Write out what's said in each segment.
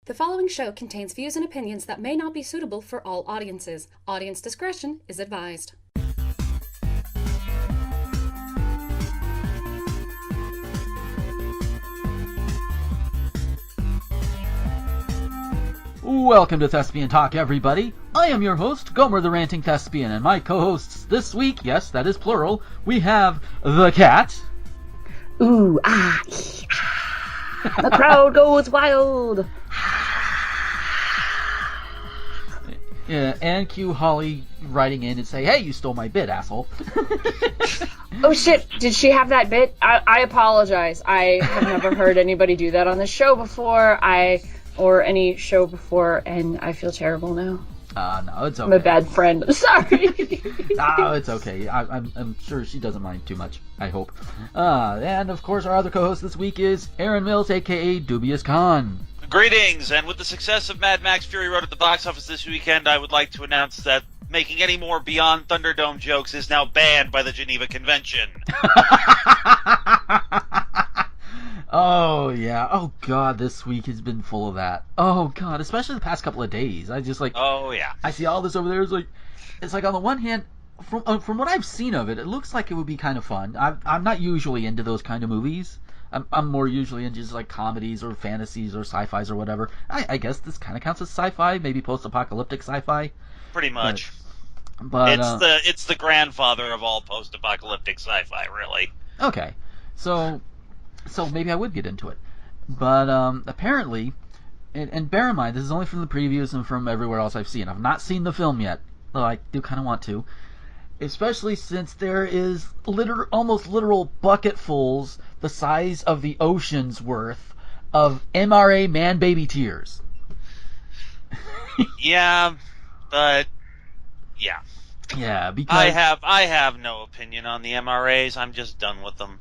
The following show contains views and opinions that may not be suitable for all audiences. Audience discretion is advised. Welcome to Thespian Talk, everybody. I am your host, Gomer the Ranting Thespian, and my co-hosts this week, yes, that is plural, we have the cat. Ooh, ah, ee, ah. The crowd goes wild. Yeah, and cue Holly writing in and say, hey, you stole my bit, asshole. Oh shit, did she have that bit? I apologize. I have never heard anybody do that on this show before, or any show before, and I feel terrible now. No, it's okay. I'm a bad friend. I'm sorry. No, it's okay. I'm sure she doesn't mind too much, I hope. And of course, our other co-host this week is Aaron Mills, aka Dubious Khan. Greetings, and with the success of Mad Max Fury Road at the box office this weekend, I would like to announce that making any more Beyond Thunderdome jokes is now banned by the Geneva Convention. Oh, yeah. Oh, God, this week has been full of that. Oh, God, especially the past couple of days. Oh, yeah. I see all this over there. It's like on the one hand, from what I've seen of it, it looks like it would be kind of fun. I'm not usually into those kind of movies. I'm more usually into just like comedies or fantasies or sci-fis or whatever. I guess this kind of counts as sci-fi, maybe post-apocalyptic sci-fi. Pretty much. But it's the grandfather of all post-apocalyptic sci-fi, really. Okay, so maybe I would get into it. But apparently, and bear in mind, this is only from the previews and from everywhere else I've seen. I've not seen the film yet, though I do kind of want to. Especially since there is almost literal bucketfuls the size of the ocean's worth of MRA Manbaby tears. Yeah, but yeah. Yeah, because I have no opinion on the MRAs. I'm just done with them.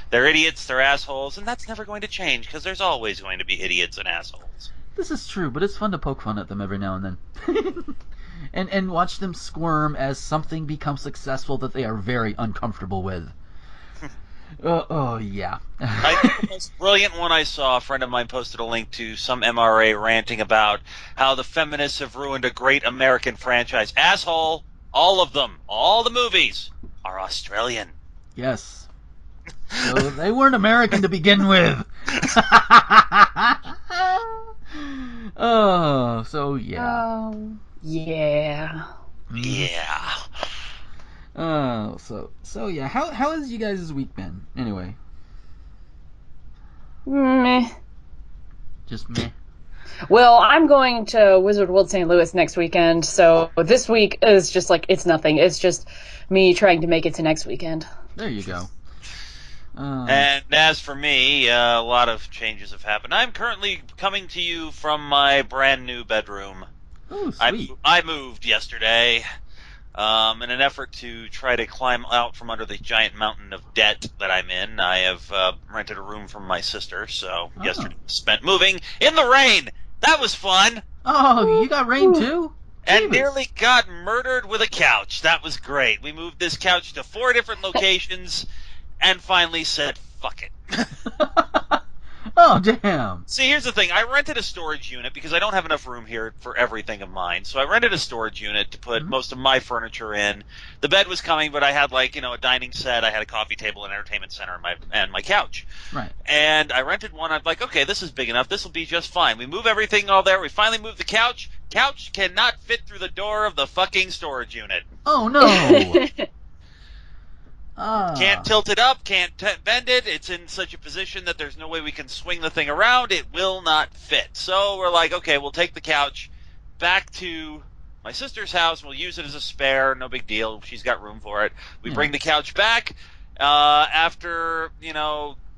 They're idiots, they're assholes, and that's never going to change because there's always going to be idiots and assholes. This is true, but it's fun to poke fun at them every now and then. And watch them squirm as something becomes successful that they are very uncomfortable with. Yeah. I think the most brilliant one I saw, a friend of mine posted a link to some MRA ranting about how the feminists have ruined a great American franchise. Asshole! All of them, all the movies, are Australian. Yes. So they weren't American to begin with. Oh, so yeah. Yeah. Yeah. Oh, so yeah. How has you guys' week been? Anyway. Meh. Just meh. Well, I'm going to Wizard World St. Louis next weekend, so this week is just like, it's nothing. It's just me trying to make it to next weekend. There you go. And as for me, a lot of changes have happened. I'm currently coming to you from my brand new bedroom. Oh, sweet. I moved yesterday in an effort to try to climb out from under the giant mountain of debt that I'm in. I have rented a room from my sister, so yesterday spent moving in the rain. That was fun. Oh, you got rain too? And nearly got murdered with a couch. That was great. We moved this couch to 4 different locations and finally said, fuck it. Oh, damn. See, here's the thing. I rented a storage unit because I don't have enough room here for everything of mine. So I rented a storage unit to put most of my furniture in. The bed was coming, but I had a dining set. I had a coffee table, an entertainment center, and my couch. Right. And I rented one. I'm like, okay, this is big enough. This will be just fine. We move everything all there. We finally move the couch. Couch cannot fit through the door of the fucking storage unit. Oh, no. Can't tilt it up, can't bend it. It's in such a position that there's no way we can swing the thing around. It will not fit. So we're like, okay, we'll take the couch back to my sister's house. We'll use it as a spare. No big deal. She's got room for it. We bring the couch back after,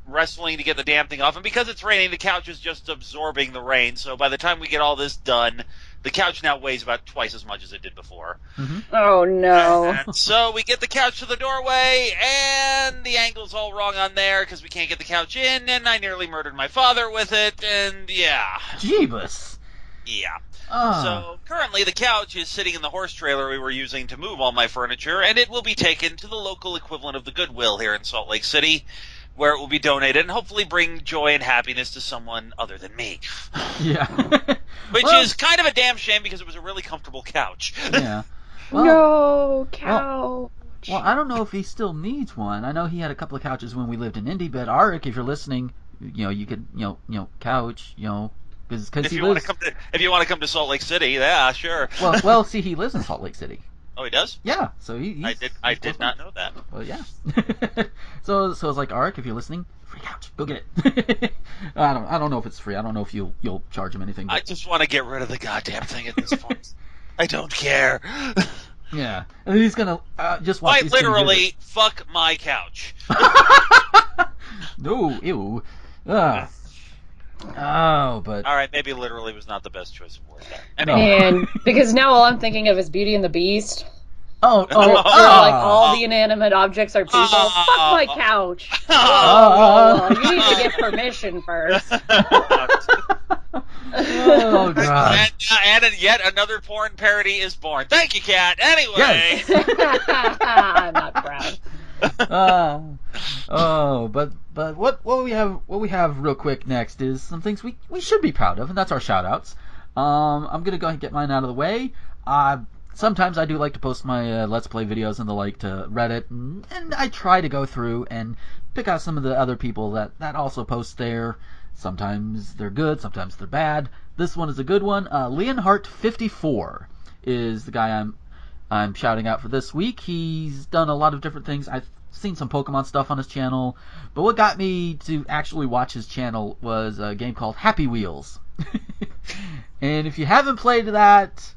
wrestling to get the damn thing off. And because it's raining, the couch is just absorbing the rain. So by the time we get all this done, the couch now weighs about twice as much as it did before. Mm-hmm. Oh, no. And so we get the couch to the doorway, and the angle's all wrong on there because we can't get the couch in, and I nearly murdered my father with it, and yeah. Jeebus. Yeah. So currently the couch is sitting in the horse trailer we were using to move all my furniture, and it will be taken to the local equivalent of the Goodwill here in Salt Lake City, where it will be donated and hopefully bring joy and happiness to someone other than me. Yeah. Which Well, is kind of a damn shame because it was a really comfortable couch. Yeah. Well, No, cow. Well, I don't know if he still needs one. I know he had a couple of couches when we lived in Indy, but Arik, if you're listening, you could, couch, because If he you want lives. to come to Salt Lake City, yeah, sure. Well, see, he lives in Salt Lake City. Oh, he does? Yeah, so he's I did not know that. Well, yeah. so it's like, Arik, if you're listening, free couch, go get it. I don't know if it's free. I don't know if you'll charge him anything. But... I just want to get rid of the goddamn thing at this point. I don't care. Yeah, and he's gonna just watch. Quite literally, fuck my couch. No, ew. Oh, but all right, maybe literally was not the best choice of words there. No. And because now all I'm thinking of is Beauty and the Beast. oh, Where, like all the inanimate objects are people. Fuck my couch. Whoa, you need to get permission first. Oh god. And yet another porn parody is born. Thank you, Cat. Anyway. Yes. I'm not proud. But what we have real quick next is some things we should be proud of, and that's our shout outs. I'm gonna go ahead and get mine out of the way. Sometimes I do like to post my Let's Play videos and the like to Reddit, and I try to go through and pick out some of the other people that also post there. Sometimes they're good, sometimes they're bad. This one is a good one. Leonhart54 is the guy I'm shouting out for this week. He's done a lot of different things. I've seen some Pokemon stuff on his channel, but what got me to actually watch his channel was a game called Happy Wheels. And if you haven't played that,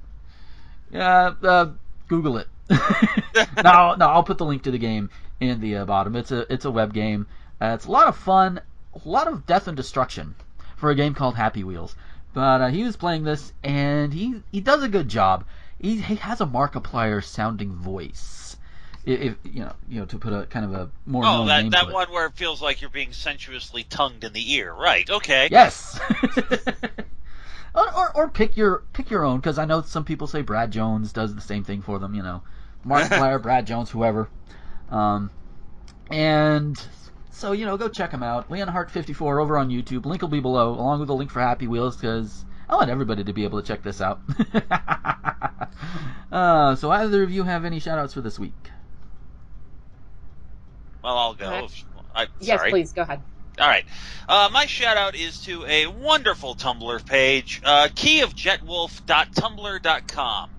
Google it. No, I'll put the link to the game in the bottom. It's a web game. It's a lot of fun, a lot of death and destruction for a game called Happy Wheels. But he was playing this, and he does a good job. He has a Markiplier sounding voice. If to put a kind of a more known name that to it. one where it feels like you're being sensuously tongued in the ear, right? Okay. Yes. or pick your own, because I know some people say Brad Jones does the same thing for them. Markiplier, Brad Jones, whoever. And so go check him out. Leonhart54 over on YouTube. Link will be below, along with a link for Happy Wheels, because I want everybody to be able to check this out. So either of you have any shout-outs for this week? Well, I'll go. Yes, Sorry. please, go ahead. All right. My shout-out is to a wonderful Tumblr page, keyofjetwolf.tumblr.com.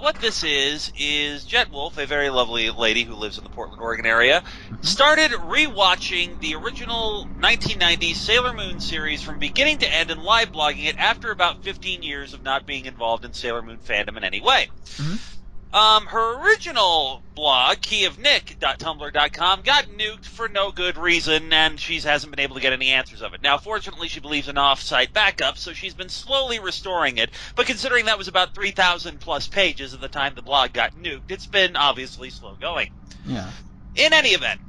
What this is Jetwolf, a very lovely lady who lives in the Portland, Oregon area, started rewatching the original 1990s Sailor Moon series from beginning to end and live blogging it after about 15 years of not being involved in Sailor Moon fandom in any way. Mm-hmm. Her original blog, keyofnick.tumblr.com, got nuked for no good reason, and she hasn't been able to get any answers of it. Now, fortunately, she believes in off-site backup, so she's been slowly restoring it, but considering that was about 3,000 plus pages at the time the blog got nuked, it's been obviously slow going. Yeah. In any event,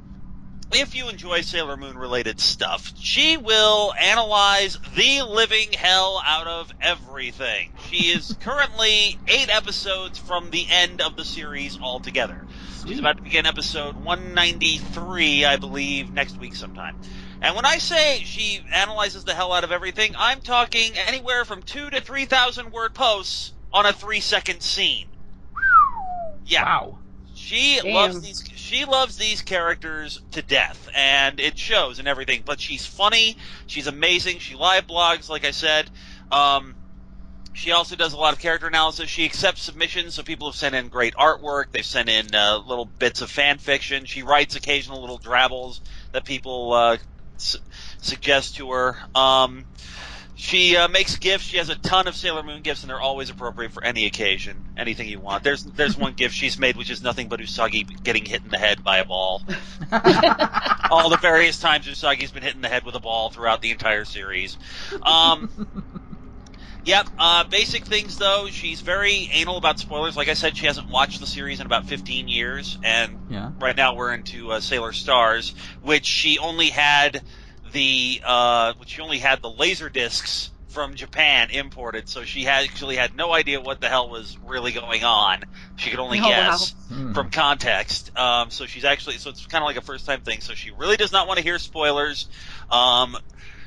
if you enjoy Sailor Moon related stuff, she will analyze the living hell out of everything. She is currently 8 episodes from the end of the series altogether. She's about to begin episode 193, I believe, next week sometime. And when I say she analyzes the hell out of everything, I'm talking anywhere from 2,000 to 3,000 word posts on a 3-second scene. Yeah. Wow. She loves these characters to death, and it shows and everything. But she's funny, she's amazing. She live blogs, like I said. She also does a lot of character analysis. She accepts submissions, so people have sent in great artwork. They've sent in little bits of fan fiction. She writes occasional little drabbles that people suggest to her. She makes gifts. She has a ton of Sailor Moon gifts, and they're always appropriate for any occasion, anything you want. There's one gift she's made, which is nothing but Usagi getting hit in the head by a ball. All the various times Usagi's been hit in the head with a ball throughout the entire series. Basic things, though. She's very anal about spoilers. Like I said, she hasn't watched the series in about 15 years, and right now we're into Sailor Stars, which she only had the laser discs from Japan imported, so she actually had no idea what the hell was really going on. She could only Oh, guess wow. from context. So it's kind of like a first time thing. So she really does not want to hear spoilers.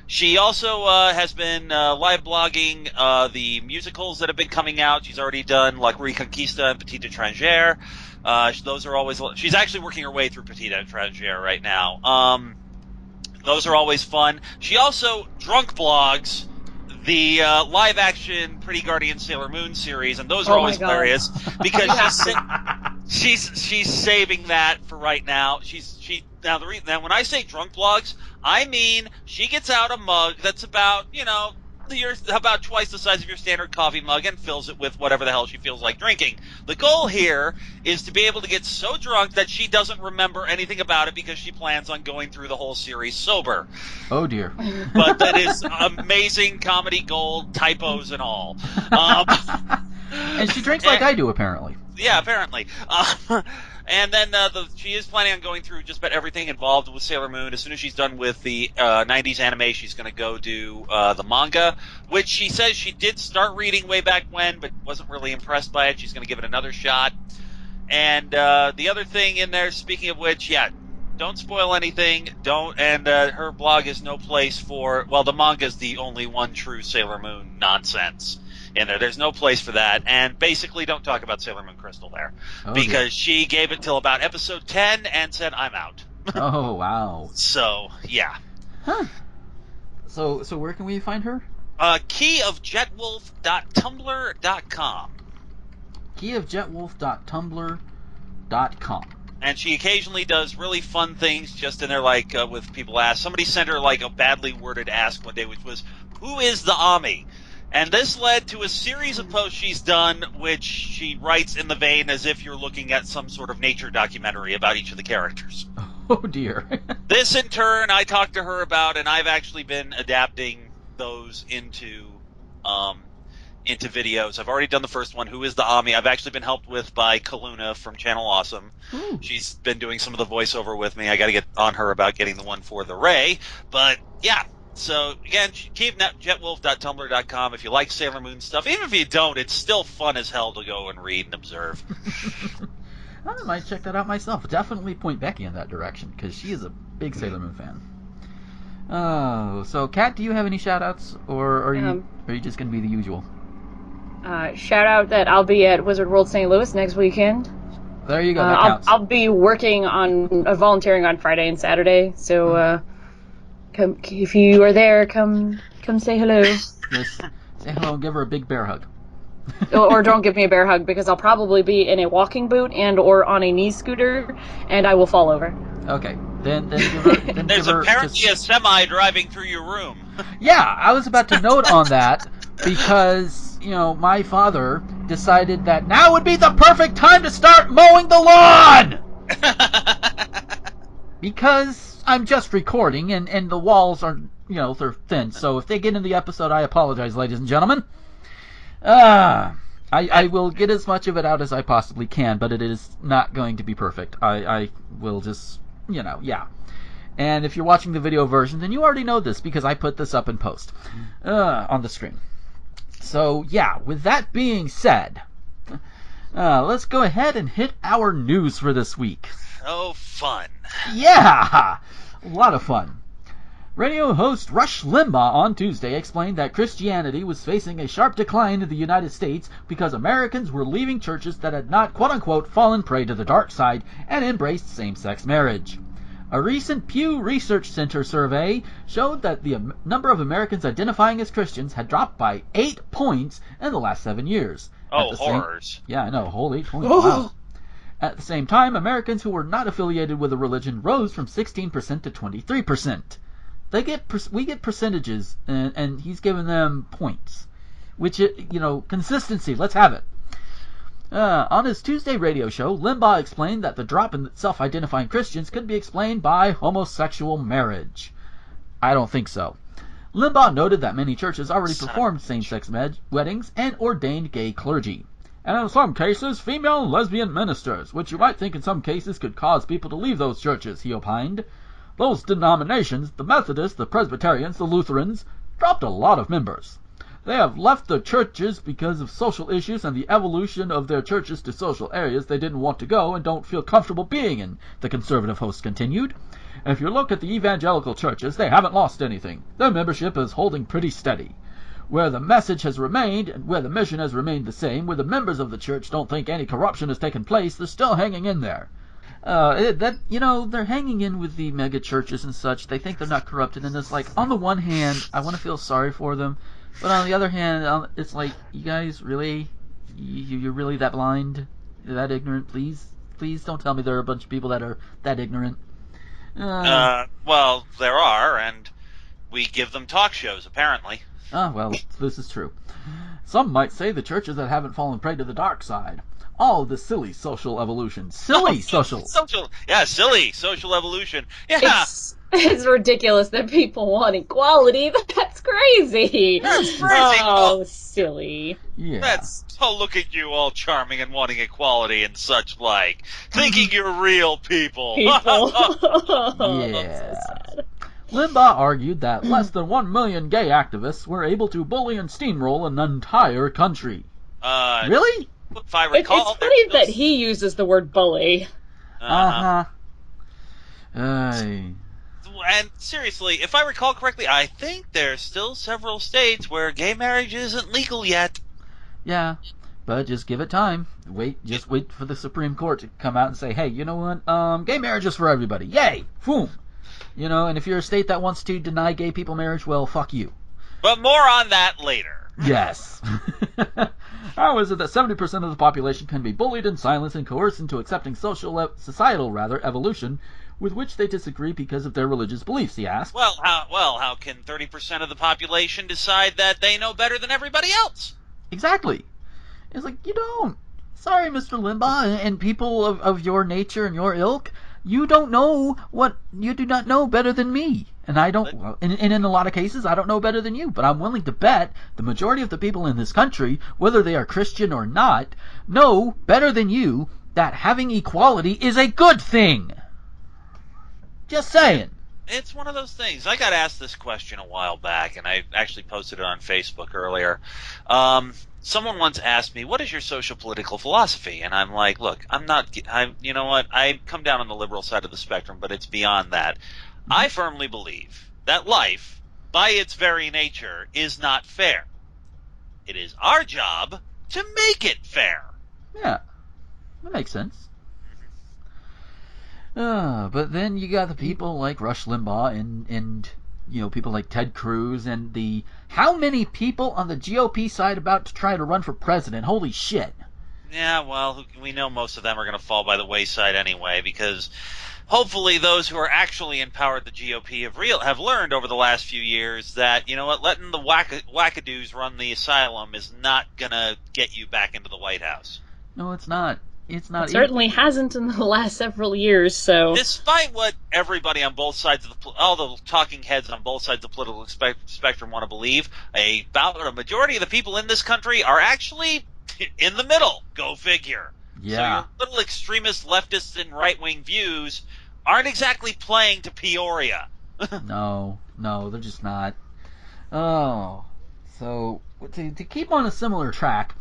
She also has been live blogging the musicals that have been coming out. She's already done like Reconquista and Petite Étrangère. Those are always. She's actually working her way through Petite Étrangère right now. Those are always fun. She also drunk blogs the live action Pretty Guardian Sailor Moon series, and those are always hilarious because she's saving that for right now. Now when I say drunk blogs, I mean she gets out a mug that's about about twice the size of your standard coffee mug and fills it with whatever the hell she feels like drinking. The goal here is to be able to get so drunk that she doesn't remember anything about it because she plans on going through the whole series sober. Oh dear. But that is amazing comedy gold, typos and all. And she drinks like I do, apparently. Yeah, apparently. And then she is planning on going through just about everything involved with Sailor Moon. As soon as she's done with the 90s anime, she's going to go do the manga, which she says she did start reading way back when, but wasn't really impressed by it. She's going to give it another shot. And the other thing in there, speaking of which, don't spoil anything. And her blog is no place for, well, the manga is the only one true Sailor Moon nonsense in there. There's no place for that. And basically don't talk about Sailor Moon Crystal there. Because she gave it till about episode 10 and said, I'm out. Oh, wow. So, yeah. Huh. So where can we find her? Keyofjetwolf.tumblr.com. Keyofjetwolf.tumblr.com. And she occasionally does really fun things just in there, like with people ask. Somebody sent her like a badly worded ask one day, which was, who is the Ami? And this led to a series of posts she's done, which she writes in the vein as if you're looking at some sort of nature documentary about each of the characters. Oh, dear. This, in turn, I talked to her about, and I've actually been adapting those into videos. I've already done the first one, Who is the Ami? I've actually been helped with by Kaluna from Channel Awesome. Ooh. She's been doing some of the voiceover with me. I got to get on her about getting the one for the Ray. But, yeah. So, again, keyofjetwolf.tumblr.com. If you like Sailor Moon stuff, even if you don't, it's still fun as hell to go and read and observe. I might check that out myself. Definitely point Becky in that direction, because she is a big Sailor Moon fan. Oh, so Kat, do you have any shout-outs, or are you just going to be the usual? Shout out that I'll be at Wizard World St. Louis next weekend. There you go, that counts. I'll be working on volunteering on Friday and Saturday, so come if you are there, come say hello. Yes, say hello and give her a big bear hug. Or don't give me a bear hug, because I'll probably be in a walking boot and or on a knee scooter, and I will fall over. Okay, then give her. There's apparently a semi driving through your room. Yeah, I was about to note on that because my father decided that now would be the perfect time to start mowing the lawn. Because I'm just recording and the walls are they're thin, so if they get in the episode, I apologize, ladies and gentlemen. I will get as much of it out as I possibly can, but it is not going to be perfect. I will just, yeah. And if you're watching the video version, then you already know this because I put this up in post on the screen. So, yeah, with that being said, let's go ahead and hit our news for this week. Oh, fun. Yeah, a lot of fun. Radio host Rush Limbaugh on Tuesday explained that Christianity was facing a sharp decline in the United States because Americans were leaving churches that had not, quote-unquote, fallen prey to the dark side and embraced same-sex marriage. A recent Pew Research Center survey showed that the number of Americans identifying as Christians had dropped by 8 points in the last 7 years. Oh, horrors. Yeah, I know, a whole 8 points. Wow. At the same time, Americans who were not affiliated with a religion rose from 16% to 23%. We get percentages, and he's giving them points, which consistency. Let's have it. On his Tuesday radio show, Limbaugh explained that the drop in self-identifying Christians could be explained by homosexual marriage. I don't think so. Limbaugh noted that many churches already performed same-sex weddings and ordained gay clergy, and in some cases, female and lesbian ministers, which you might think in some cases could cause people to leave those churches, he opined. Those denominations, the Methodists, the Presbyterians, the Lutherans, dropped a lot of members. They have left the churches because of social issues and the evolution of their churches to social areas they didn't want to go and don't feel comfortable being in, the conservative host continued. If you look at the evangelical churches, they haven't lost anything. Their membership is holding pretty steady. Where the message has remained, and where the mission has remained the same, where the members of the church don't think any corruption has taken place, they're still hanging in there. They're hanging in with the mega churches and such. They think they're not corrupted, and it's like, on the one hand, I want to feel sorry for them, but on the other hand, it's like, you guys really, you're really that blind, that ignorant? Please don't tell me there are a bunch of people that are that ignorant. Well, there are, and we give them talk shows, apparently. Well, this is true. Some might say the churches that haven't fallen prey to the dark side. All of the silly social evolution. Silly social evolution. Yeah. It's ridiculous that people want equality. That's crazy. That's crazy. Oh, silly. Yeah. Look at you all charming and wanting equality and such like. Thinking you're real people. Yeah. So sad. Limbaugh argued that less than 1 million gay activists were able to bully and steamroll an entire country. Really? If I recall, it's funny that he uses the word bully. Uh-huh. And seriously, if I recall correctly, I think there's still several states where gay marriage isn't legal yet. Yeah, but just give it time. Wait for the Supreme Court to come out and say, hey, you know what? Gay marriage is for everybody. Yay! Boom! And if you're a state that wants to deny gay people marriage, well, fuck you. But more on that later. Yes. How is it that 70% of the population can be bullied and silenced and coerced into accepting societal evolution with which they disagree because of their religious beliefs, he asked. Well, how can 30% of the population decide that they know better than everybody else? Exactly. It's like, you don't. Sorry, Mr. Limbaugh, and people of your nature and your ilk, you do not know better than me. And I don't, and in a lot of cases, I don't know better than you, but I'm willing to bet the majority of the people in this country, whether they are Christian or not, know better than you that having equality is a good thing. Just saying. It's one of those things. I got asked this question a while back, and I actually posted it on Facebook earlier. Someone once asked me, what is your social political philosophy? And I'm like, look, you know what? I come down on the liberal side of the spectrum, but it's beyond that. I firmly believe that life, by its very nature, is not fair. It is our job to make it fair. Yeah, that makes sense. But then you got the people like Rush Limbaugh and people like Ted Cruz and how many people on the GOP side about to try to run for president? Holy shit. Yeah, well, we know most of them are going to fall by the wayside anyway, because hopefully those who are actually in power at the GOP have learned over the last few years that, you know what, letting the wackadoos run the asylum is not going to get you back into the White House. No, it's not. It's not. It certainly hasn't in the last several years, so... Despite what everybody on both sides of all the talking heads on both sides of the political spectrum want to believe, about a majority of the people in this country are actually in the middle. Go figure. Yeah. So your little extremist leftists and right-wing views aren't exactly playing to Peoria. No, they're just not. Oh. So, to keep on a similar track...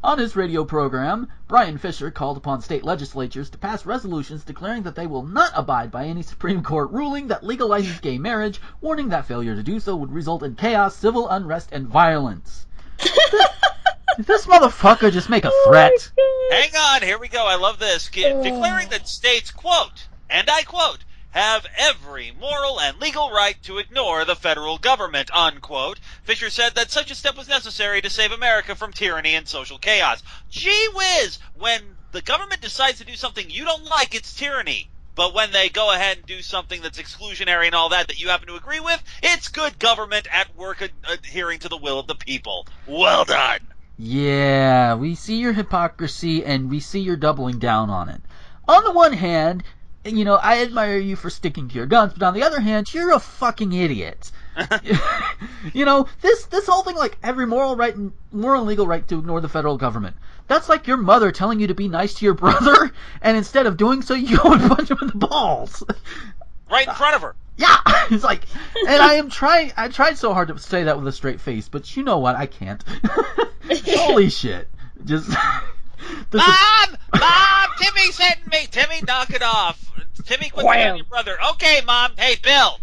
On his radio program, Brian Fisher called upon state legislatures to pass resolutions declaring that they will not abide by any Supreme Court ruling that legalizes gay marriage, warning that failure to do so would result in chaos, civil unrest, and violence. Did this motherfucker just make a threat? Hang on, here we go. I love this. Declaring that states, quote, and I quote, have every moral and legal right to ignore the federal government, unquote. Fisher said that such a step was necessary to save America from tyranny and social chaos. Gee whiz! When the government decides to do something you don't like, it's tyranny. But when they go ahead and do something that's exclusionary and all that you happen to agree with, it's good government at work adhering to the will of the people. Well done! Yeah, we see your hypocrisy and we see your doubling down on it. On the one hand... I admire you for sticking to your guns, but on the other hand, you're a fucking idiot. This whole thing, like every moral and legal right to ignore the federal government. That's like your mother telling you to be nice to your brother, and instead of doing so, you go and punch him in the balls. right in front of her. Yeah, it's like, and I tried so hard to say that with a straight face, but you know what? I can't. Holy shit. Just. Mom! Timmy sent me! Timmy, knock it off. Timmy, quit on your brother. Okay, Mom. Hey, Bill.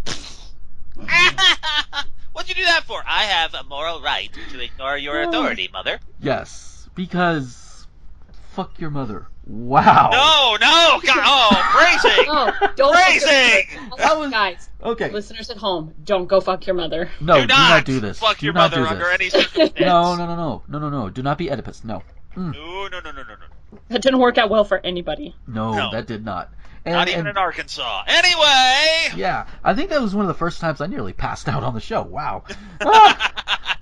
What'd you do that for? I have a moral right to ignore your authority, Mother. Yes, because fuck your mother. Wow. No, God, phrasing. Oh, don't Phrasing. That was guys. okay. Listeners at home, don't go fuck your mother. No, do not do this. Fuck do your not mother do under this. any circumstance. No. Do not be Oedipus. No. No. That didn't work out well for anybody. No, that did not. Not even in Arkansas. Anyway! Yeah, I think that was one of the first times I nearly passed out on the show. Wow.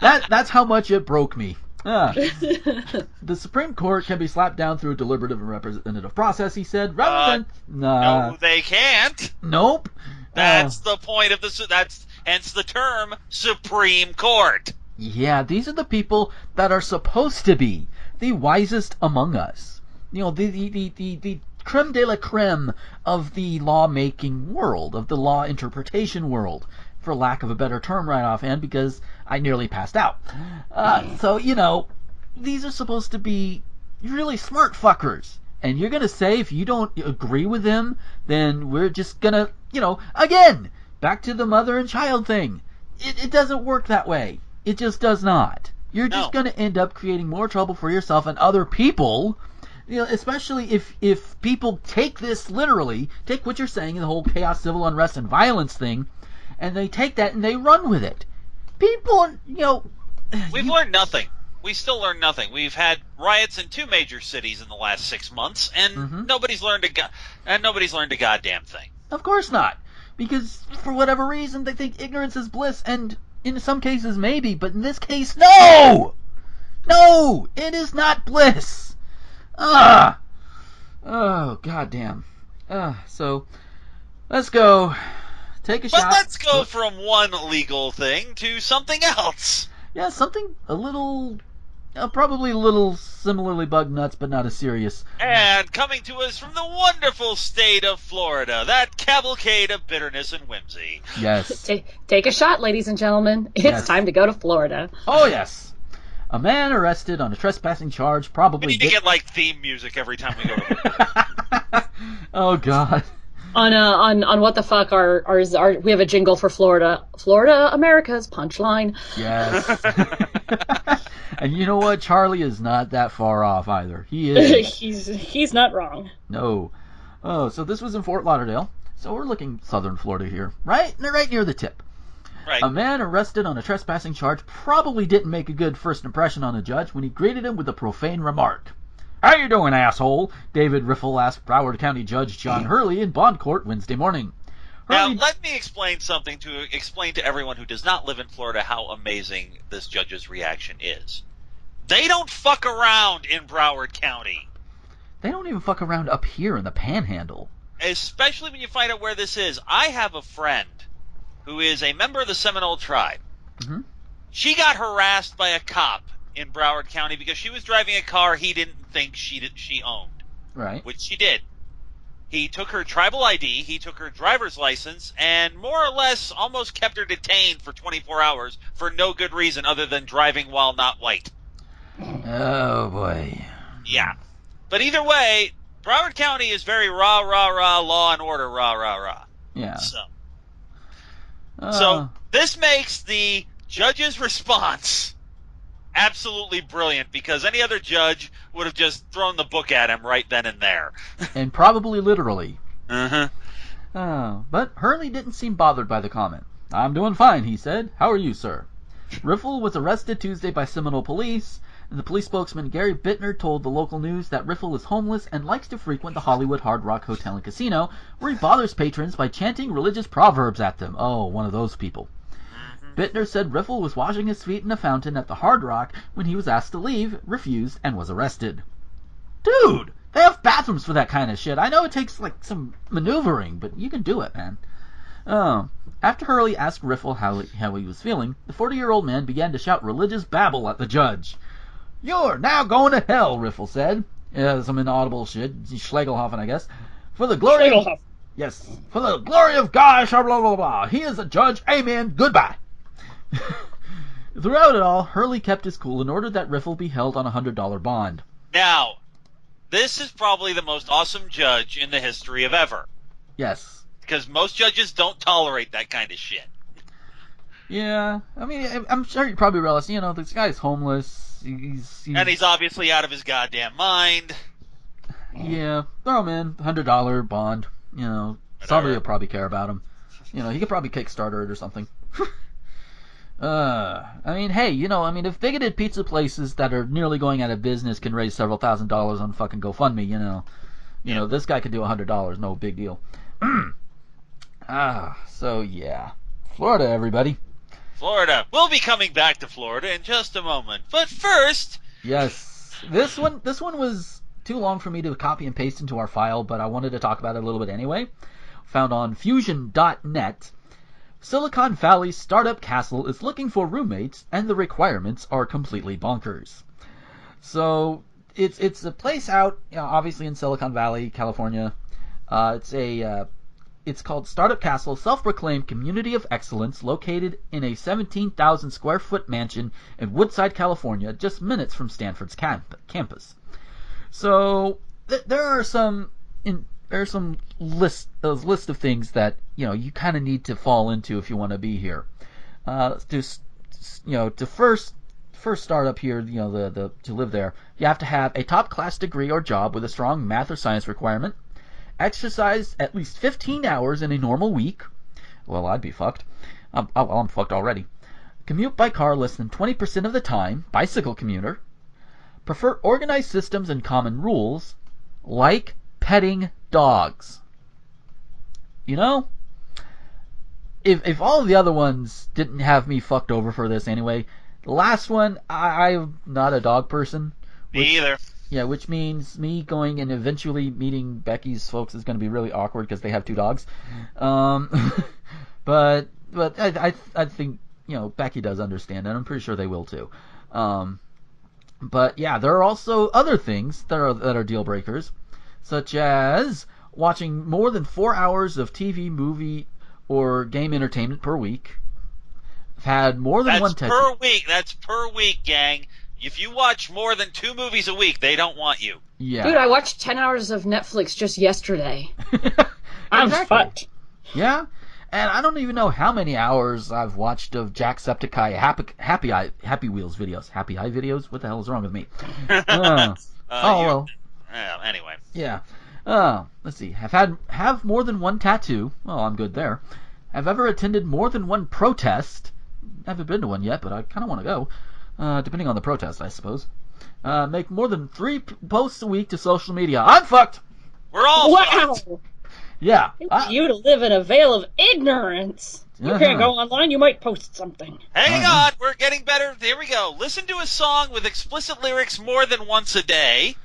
That's how much it broke me. The Supreme Court can be slapped down through a deliberative and representative process, he said, rather than... No, they can't. Nope. That's the point of that's hence the term Supreme Court. Yeah, these are the people that are supposed to be the wisest among us. You know, the creme de la creme of the law-making world, of the law interpretation world, for lack of a better term right offhand, because I nearly passed out. So, you know, these are supposed to be really smart fuckers. And you're going to say if you don't agree with them, then we're just going to, you know, again, back to the mother and child thing. It doesn't work that way. It just does not. You're just going to end up creating more trouble for yourself and other people. You know, especially if people take this literally, take what you're saying, the whole chaos, civil unrest, and violence thing, and they take that and they run with it. People, you know... We've learned nothing. We still learn nothing. We've had riots in 2 major cities in the last 6 months, and nobody's learned a goddamn thing. Of course not. Because, for whatever reason, they think ignorance is bliss, and in some cases maybe, but in this case, no! No! It is not bliss! Oh, goddamn. So, let's go. Take a shot. But let's go from one legal thing to something else. Yeah, something a little, probably a little similarly bug nuts, but not as serious. And coming to us from the wonderful state of Florida, that cavalcade of bitterness and whimsy. Yes. Take a shot, ladies and gentlemen. It's time to go to Florida. Oh, yes. A man arrested on a trespassing charge probably... We need to get, like, theme music every time we go to Florida. Oh, God. On what the fuck our we have a jingle for Florida. Florida, America's punchline. Yes. And you know what? Charlie is not that far off either. He is. he's not wrong. No. Oh, so this was in Fort Lauderdale. So we're looking southern Florida here. Right near the tip. Right. A man arrested on a trespassing charge probably didn't make a good first impression on a judge when he greeted him with a profane remark. "How you doing, asshole?" David Riffle asked Broward County Judge John Hurley in bond court Wednesday morning. Now, let me explain something to explain to everyone who does not live in Florida how amazing this judge's reaction is. They don't fuck around in Broward County. They don't even fuck around up here in the Panhandle. Especially when you find out where this is. I have a friend who is a member of the Seminole tribe. Mm-hmm. She got harassed by a cop in Broward County because she was driving a car he didn't think she owned. Right. Which she did. He took her tribal ID, he took her driver's license, and more or less almost kept her detained for 24 hours for no good reason other than driving while not white. Oh, boy. Yeah. But either way, Broward County is very rah, law and order, rah. Yeah. So this makes the judge's response absolutely brilliant because any other judge would have just thrown the book at him right then and there. And probably literally. Uh-huh. But Hurley didn't seem bothered by the comment. "I'm doing fine," he said. "How are you, sir?" Riffle was arrested Tuesday by Seminole police. The police spokesman Gary Bittner told the local news that Riffle is homeless and likes to frequent the Hollywood Hard Rock Hotel and Casino, where he bothers patrons by chanting religious proverbs at them. Oh, one of those people. Bittner said Riffle was washing his feet in a fountain at the Hard Rock when he was asked to leave, refused, and was arrested. Dude, they have bathrooms for that kind of shit. I know it takes, like, some maneuvering, but you can do it, man. After Hurley asked Riffle how he was feeling, the 40-year-old man began to shout religious babble at the judge. "You're now going to hell," Riffle said. Some inaudible shit. Schlegelhoffen, I guess. "For the glory of... Yes, for the glory of God, blah, blah, blah, blah. He is a judge. Amen. Goodbye. Throughout it all, Hurley kept his cool and ordered that Riffle be held on a $100 bond. Now, this is probably the most awesome judge in the history of ever. Yes. Because most judges don't tolerate that kind of shit. Yeah, I mean, I'm sure you probably realize, this guy's homeless. And he's obviously out of his goddamn mind. Yeah, throw him in, $100 bond. Somebody will probably care about him. He could probably Kickstarter it or something. If bigoted pizza places that are nearly going out of business can raise several $1,000s on fucking GoFundMe, this guy could do $100, no big deal. So yeah, Florida, everybody. Florida. We'll be coming back to Florida in just a moment, but first. Yes, this one was too long for me to copy and paste into our file, but I wanted to talk about it a little bit anyway. Found on Fusion.net. Silicon Valley's startup castle is looking for roommates, and the requirements are completely bonkers. So it's a place out, obviously in Silicon Valley, California. It's called Startup Castle, self-proclaimed community of excellence, located in a 17,000 square foot mansion in Woodside, California, just minutes from Stanford's campus. So there are some list of things that you kind of need to fall into if you want to be here. To first start up here, to live there, you have to have a top class degree or job with a strong math or science requirement. Exercise at least 15 hours in a normal week. Well, I'd be fucked. I'm fucked already. Commute by car less than 20% of the time. Bicycle commuter. Prefer organized systems and common rules. Like petting dogs. If all of the other ones didn't have me fucked over for this anyway, the last one, I'm not a dog person. Me either. Yeah, which means me going and eventually meeting Becky's folks is going to be really awkward because they have 2 dogs. But I think Becky does understand, and I'm pretty sure they will too. But yeah, there are also other things that are deal breakers, such as watching more than 4 hours of TV, movie, or game entertainment per week. I've had more than one tattoo. That's per week, gang. If you watch more than 2 movies a week, they don't want you. Yeah. Dude, I watched 10 hours of Netflix just yesterday. I'm fucked. Yeah, and I don't even know how many hours I've watched of Jacksepticeye Happy Wheels videos. Happy Eye videos? What the hell is wrong with me? Well. Anyway. Yeah. Let's see. Have more than one tattoo. Well, I'm good there. Have ever attended more than one protest. Haven't been to one yet, but I kind of want to go. Depending on the protest, I suppose. Make more than 3 posts a week to social media. I'm fucked! We're all fucked! Yeah. You to live in a veil of ignorance. You can't go online, you might post something. Hang on, we're getting better. Here we go. Listen to a song with explicit lyrics more than once a day.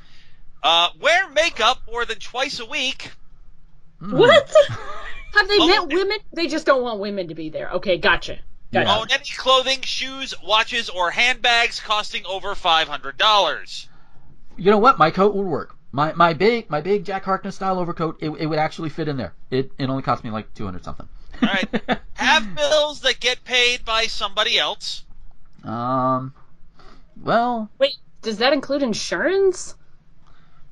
Wear makeup more than twice a week. What? Have they met women? They just don't want women to be there. Okay, gotcha. Yeah. Own any clothing, shoes, watches, or handbags costing over $500. You know what? My coat would work. My big Jack Harkness style overcoat, it would actually fit in there. It only cost me like 200 something. All right. Have bills that get paid by somebody else. Well. Wait, does that include insurance?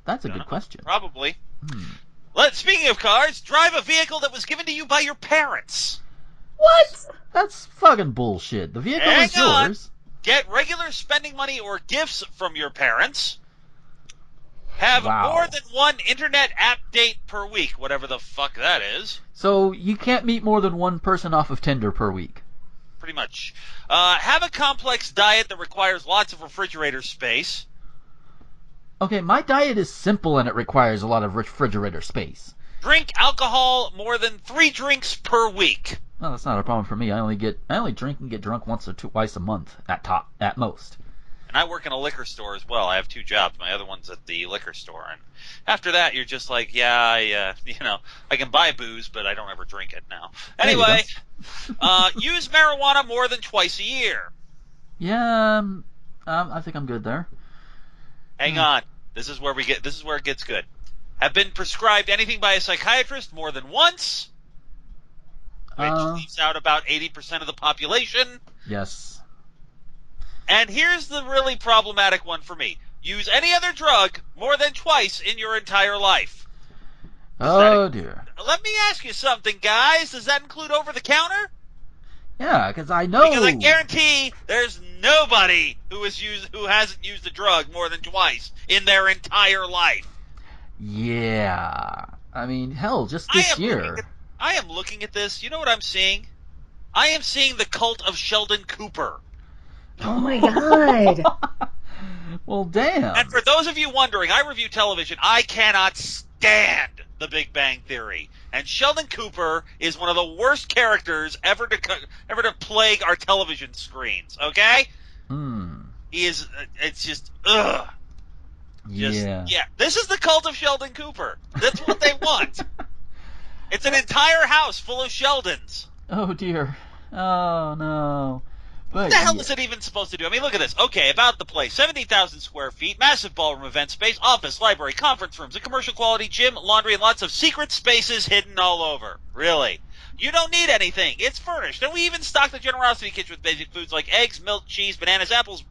That's a good question. Probably. Speaking of cars, drive a vehicle that was given to you by your parents. What? That's fucking bullshit. The vehicle is yours. Get regular spending money or gifts from your parents. Have more than one internet app date per week, whatever the fuck that is. So you can't meet more than one person off of Tinder per week. Pretty much. Have a complex diet that requires lots of refrigerator space. Okay, my diet is simple and it requires a lot of refrigerator space. Drink alcohol more than 3 drinks per week. Well, that's not a problem for me. I only drink and get drunk once or twice a month at most. And I work in a liquor store as well. I have 2 jobs. My other one's at the liquor store. And after that, you're just like, I can buy booze, but I don't ever drink it now. Anyway, use marijuana more than twice a year. Yeah, I think I'm good there. Hang on. This is where it gets good. have been prescribed anything by a psychiatrist more than once, which leaves out about 80% of the population. Yes. And here's the really problematic one for me. Use any other drug more than twice in your entire life. Dear. Let me ask you something, guys. Does that include over-the-counter? Yeah, because I know. Because I guarantee there's nobody who hasn't used a drug more than twice in their entire life. Yeah. I mean, hell, just this year. I am looking at this. You know what I'm seeing? I am seeing the cult of Sheldon Cooper. Oh my god. Well, damn. And for those of you wondering, I review television. I cannot stand The Big Bang Theory. And Sheldon Cooper is one of the worst characters ever to plague our television screens, okay? He is, it's just, ugh. Yeah. This is the cult of Sheldon Cooper. That's what they want. It's an entire house full of Sheldons. Oh, dear. Oh, no. What the hell is it even supposed to do? I mean, look at this. Okay, about the place. 70,000 square feet, massive ballroom event space, office, library, conference rooms, a commercial quality gym, laundry, and lots of secret spaces hidden all over. Really. You don't need anything. It's furnished. And we even stock the generosity kitchen with basic foods like eggs, milk, cheese, bananas, apples,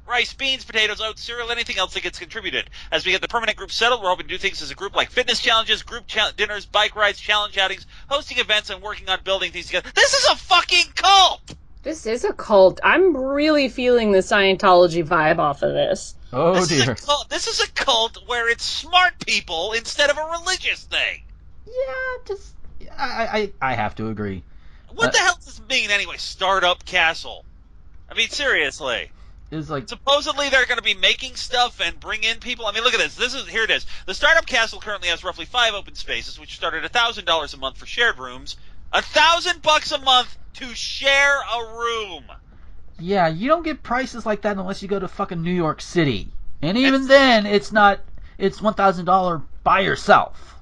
rice, beans, potatoes, oats, cereal, anything else that gets contributed. As we get the permanent group settled, we're hoping to do things as a group like fitness challenges, group dinners, bike rides, challenge outings, hosting events, and working on building things together. This is a fucking cult! This is a cult. I'm really feeling the Scientology vibe off of this. Oh, dear. This is a cult where it's smart people instead of a religious thing. Yeah, I have to agree. What the hell does this mean anyway? Startup Castle. I mean, seriously. It's like, supposedly they're going to be making stuff and bring in people. I mean, look at this. Here it is. The Startup Castle currently has roughly 5 open spaces, which start at $1,000 a month for shared rooms. $1,000 a month to share a room. Yeah, you don't get prices like that unless you go to fucking New York City. And even then, it's $1,000 by yourself.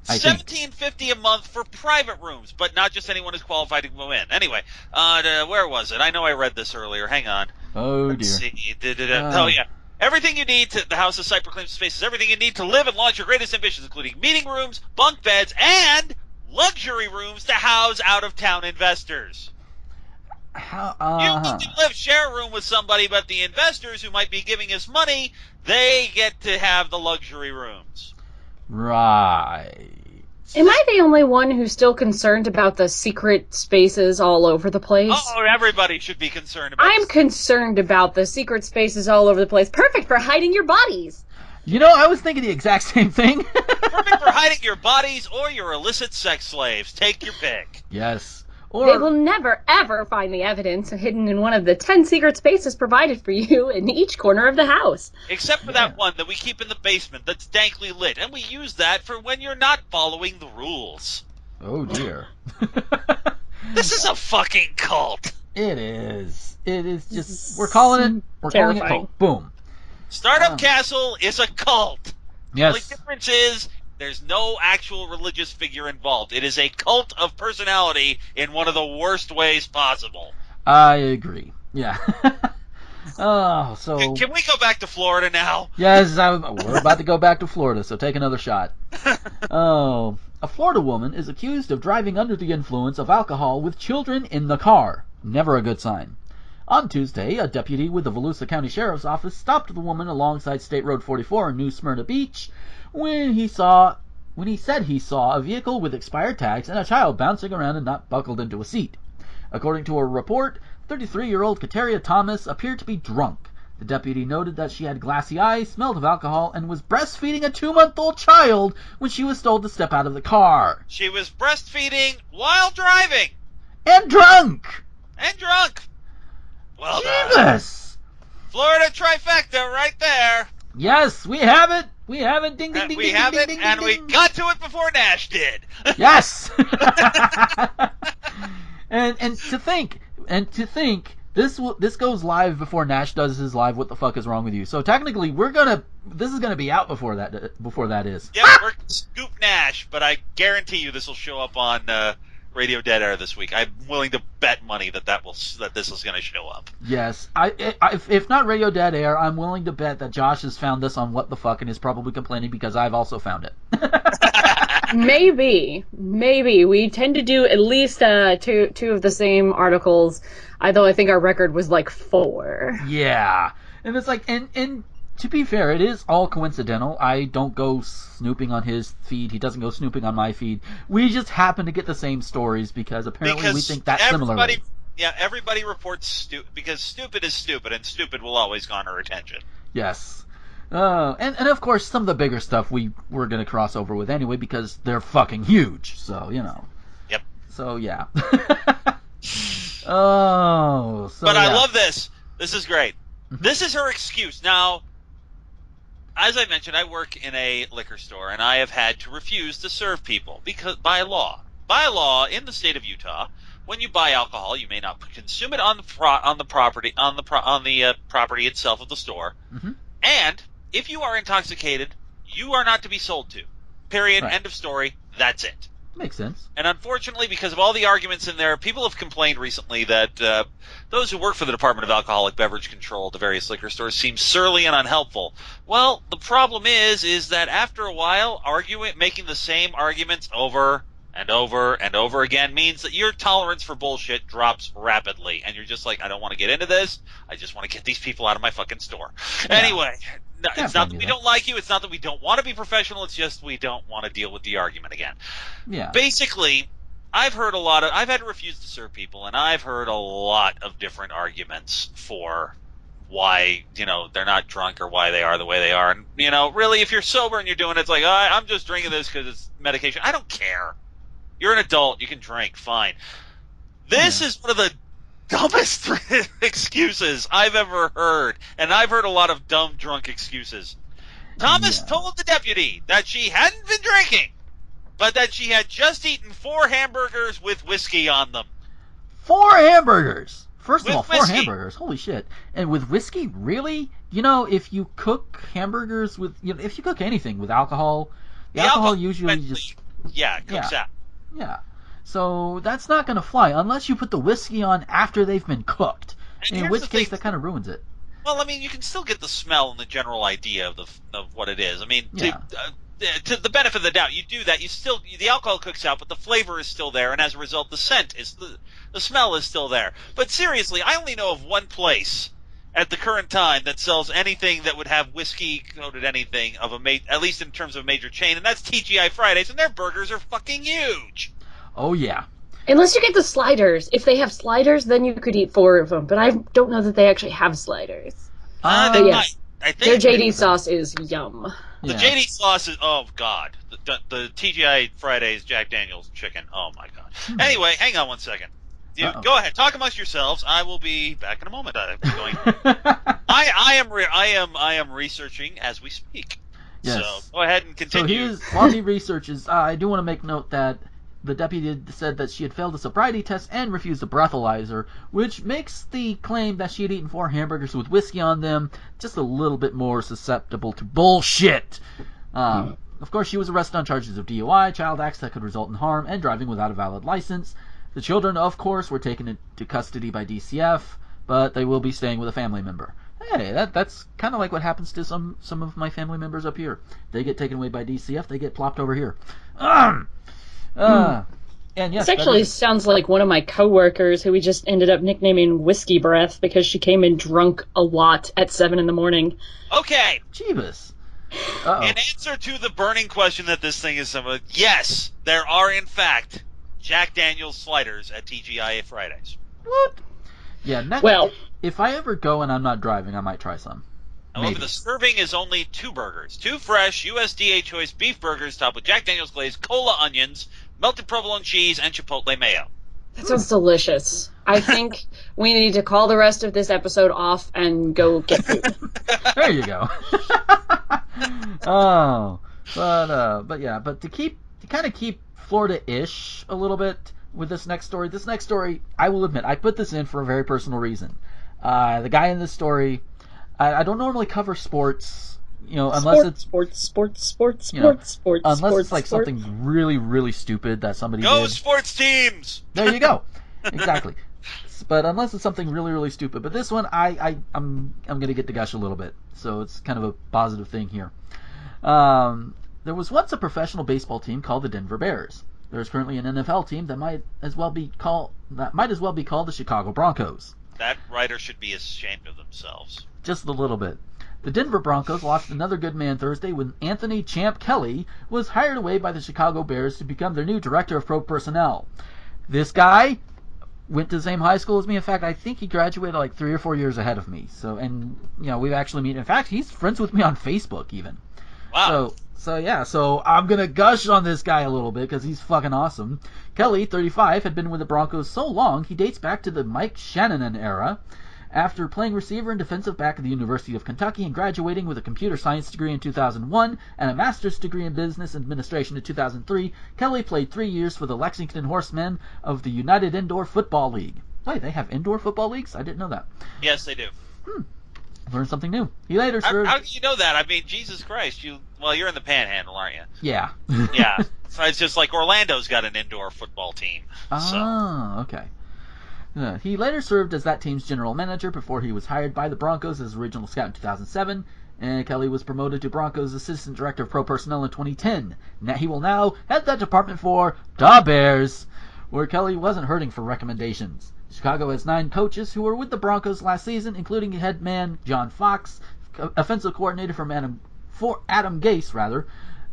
$1,750 a month for private rooms, but not just anyone who's qualified to go in. Anyway, where was it? I know I read this earlier. Hang on. Oh, dear. Let's see. Oh, yeah. Everything you need the house's site proclaims space is everything you need to live and launch your greatest ambitions, including meeting rooms, bunk beds, and luxury rooms to house out-of-town investors. You need to share a room with somebody, but the investors who might be giving us money, they get to have the luxury rooms. Right. Am I the only one who's still concerned about the secret spaces all over the place? Oh, everybody should be concerned about I'm concerned about the secret spaces all over the place. Perfect for hiding your bodies. You know, I was thinking the exact same thing. Perfect for hiding your bodies or your illicit sex slaves. Take your pick. Yes. They will never, ever find the evidence hidden in one of the 10 secret spaces provided for you in each corner of the house. Except for that one that we keep in the basement that's dankly lit, and we use that for when you're not following the rules. Oh, dear. This is a fucking cult. It is. It is just, we're calling it cult. Boom. Startup Castle is a cult. Yes. The only difference is there's no actual religious figure involved. It is a cult of personality in one of the worst ways possible. I agree. Yeah. Oh, so... Can we go back to Florida now? Yes, we're about to go back to Florida, so take another shot. Oh, a Florida woman is accused of driving under the influence of alcohol with children in the car. Never a good sign. On Tuesday, a deputy with the Volusia County Sheriff's Office stopped the woman alongside State Road 44 in New Smyrna Beach when he said he saw a vehicle with expired tags and a child bouncing around and not buckled into a seat. According to a report, 33-year-old Kateria Thomas appeared to be drunk. The deputy noted that she had glassy eyes, smelled of alcohol, and was breastfeeding a 2-month-old child when she was told to step out of the car. She was breastfeeding while driving. And drunk. Well Jesus. done. Florida trifecta right there. Yes, we have it. We have it. Ding, ding, ding, we ding, have ding, it, ding, and ding, we ding. got to it before Nash did. Yes. and to think this goes live before Nash does his live What the Fuck Is Wrong With You. So technically this is gonna be out before that is. Yeah, we're scoop Nash, but I guarantee you this will show up on Radio Dead Air this week. I'm willing to bet money that this is going to show up. Yes. If not Radio Dead Air, I'm willing to bet that Josh has found this on What the Fuck and is probably complaining because I've also found it. Maybe. We tend to do at least two of the same articles, although I think our record was like 4. Yeah. And it's like, and to be fair, it is all coincidental. I don't go snooping on his feed. He doesn't go snooping on my feed. We just happen to get the same stories because apparently we think that similarly. Yeah, everybody reports stupid because stupid is stupid, and stupid will always garner attention. Yes. And of course, some of the bigger stuff we're going to cross over with anyway because they're fucking huge. So, you know. Yep. So, yeah. Oh, so But yeah. I love this. This is great. This is her excuse. Now, as I mentioned, I work in a liquor store, and I have had to refuse to serve people because by law in the state of Utah, when you buy alcohol, you may not consume it on the property itself of the store, and if you are intoxicated, you are not to be sold to. Period. Right. End of story. That's it. Makes sense. And unfortunately, because of all the arguments in there, people have complained recently that those who work for the Department of Alcoholic Beverage Control at the various liquor stores seem surly and unhelpful. Well, the problem is that after a while, making the same arguments over and over and over again means that your tolerance for bullshit drops rapidly, and you're just like, I don't want to get into this. I just want to get these people out of my fucking store. Yeah. Anyway, it's not that we don't like you. It's not that we don't want to be professional. It's just we don't want to deal with the argument again. Yeah. Basically, I've had to refuse to serve people, and I've heard a lot of different arguments for why, they're not drunk or why they are the way they are. And, really, if you're sober and you're doing it, it's like, I'm just drinking this because it's medication. I don't care. You're an adult. You can drink. Fine. This is one of the dumbest excuses I've ever heard, and I've heard a lot of dumb drunk excuses. Thomas told the deputy that she hadn't been drinking, but that she had just eaten 4 hamburgers with whiskey on them. 4 hamburgers! First of all, 4 whiskey. hamburgers. Holy shit. And with whiskey? Really? If you cook hamburgers with... if you cook anything with alcohol, the alcohol usually just... Yeah, it cooks out. Yeah. So that's not going to fly unless you put the whiskey on after they've been cooked. In which case, that kind of ruins it. Well, I mean, you can still get the smell and the general idea of what it is. I mean, to the benefit of the doubt, you do that. The alcohol cooks out, but the flavor is still there, and as a result, the scent is the smell is still there. But seriously, I only know of one place at the current time that sells anything that would have whiskey coated anything of at least in terms of a major chain, and that's TGI Fridays, and their burgers are fucking huge. Oh yeah. Unless you get the sliders. If they have sliders, then you could eat 4 of them. But I don't know that they actually have sliders. They yes. might. I think their JD sauce is yum. The JD sauce is, oh god. The TGI Fridays Jack Daniel's chicken. Oh my god. Anyway, hang on one second. Go ahead, talk amongst yourselves. I will be back in a moment. I am researching as we speak. Yes. So go ahead and continue. So while he researches, I do want to make note that the deputy said that she had failed a sobriety test and refused a breathalyzer, which makes the claim that she had eaten 4 hamburgers with whiskey on them just a little bit more susceptible to bullshit. Of course, she was arrested on charges of DUI, child acts that could result in harm, and driving without a valid license. The children, of course, were taken into custody by DCF, but they will be staying with a family member. Hey, that's kind of like what happens to some of my family members up here. They get taken away by DCF, they get plopped over here. And yes, this actually sounds like one of my coworkers who we just ended up nicknaming Whiskey Breath because she came in drunk a lot at 7 a.m. Okay. Jeebus. In answer to the burning question that this thing is yes, there are in fact Jack Daniel's sliders at TGI Fridays. What? Yeah, if I ever go and I'm not driving, I might try some. However, the serving is only 2 burgers. 2 fresh USDA choice beef burgers topped with Jack Daniel's glazed cola onions, melted provolone cheese, and chipotle mayo. That sounds delicious. I think we need to call the rest of this episode off and go get food. There you go. But to kind of keep Florida-ish a little bit with this next story, I will admit, I put this in for a very personal reason. The guy in this story, I don't normally cover sports unless sports, it's like something really, really stupid that somebody Go did. sports teams! There you go. Exactly. But unless it's something really, really stupid. But this one, I'm going to get to gush a little bit. So it's kind of a positive thing here. There was once a professional baseball team called the Denver Bears. There's currently an NFL team that might as well be called the Chicago Broncos. That writer should be ashamed of themselves. Just a little bit. The Denver Broncos lost another good man Thursday when Anthony Champ Kelly was hired away by the Chicago Bears to become their new director of pro personnel. This guy went to the same high school as me. In fact, I think he graduated like 3 or 4 years ahead of me. So, and we've actually met. In fact, he's friends with me on Facebook even. Wow. So I'm gonna gush on this guy a little bit because he's fucking awesome. Kelly, 35, had been with the Broncos so long he dates back to the Mike Shanahan era. After playing receiver and defensive back at the University of Kentucky and graduating with a computer science degree in 2001 and a master's degree in business administration in 2003, Kelly played 3 years for the Lexington Horsemen of the United Indoor Football League. Wait, they have indoor football leagues? I didn't know that. Yes, they do. Learned something new. He later served... How do you know that? I mean, Jesus Christ, you're in the Panhandle, aren't you? Yeah. Yeah. So it's just like Orlando's got an indoor football team. Okay. He later served as that team's general manager before he was hired by the Broncos as original scout in 2007, and Kelly was promoted to Broncos assistant director of pro personnel in 2010. Now he will now head that department for the Bears, where Kelly wasn't hurting for recommendations. Chicago has 9 coaches who were with the Broncos last season, including head man John Fox, offensive coordinator Adam Gase,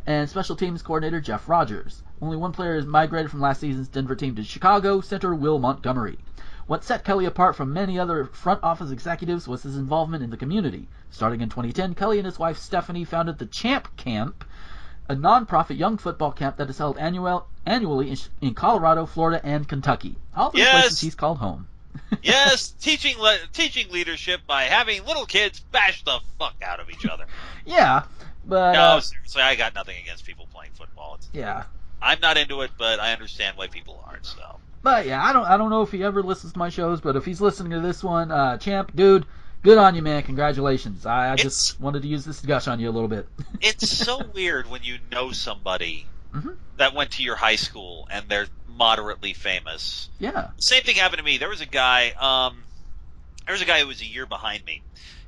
and special teams coordinator Jeff Rogers. Only one player has migrated from last season's Denver team to Chicago, center Will Montgomery. What set Kelly apart from many other front office executives was his involvement in the community. Starting in 2010, Kelly and his wife Stephanie founded the Champ Camp, a non-profit young football camp that is held annually in Colorado, Florida, and Kentucky. All the places he's called home. Yes, teaching leadership by having little kids bash the fuck out of each other. Yeah, but... No, seriously, I got nothing against people playing football. Yeah. I'm not into it, but I understand why people aren't, so... But yeah, I don't know if he ever listens to my shows, but if he's listening to this one, Champ, dude, good on you, man. Congratulations. I just wanted to use this to gush on you a little bit. It's so weird when you know somebody that went to your high school and they're moderately famous. Yeah. Same thing happened to me. There was a guy who was a year behind me.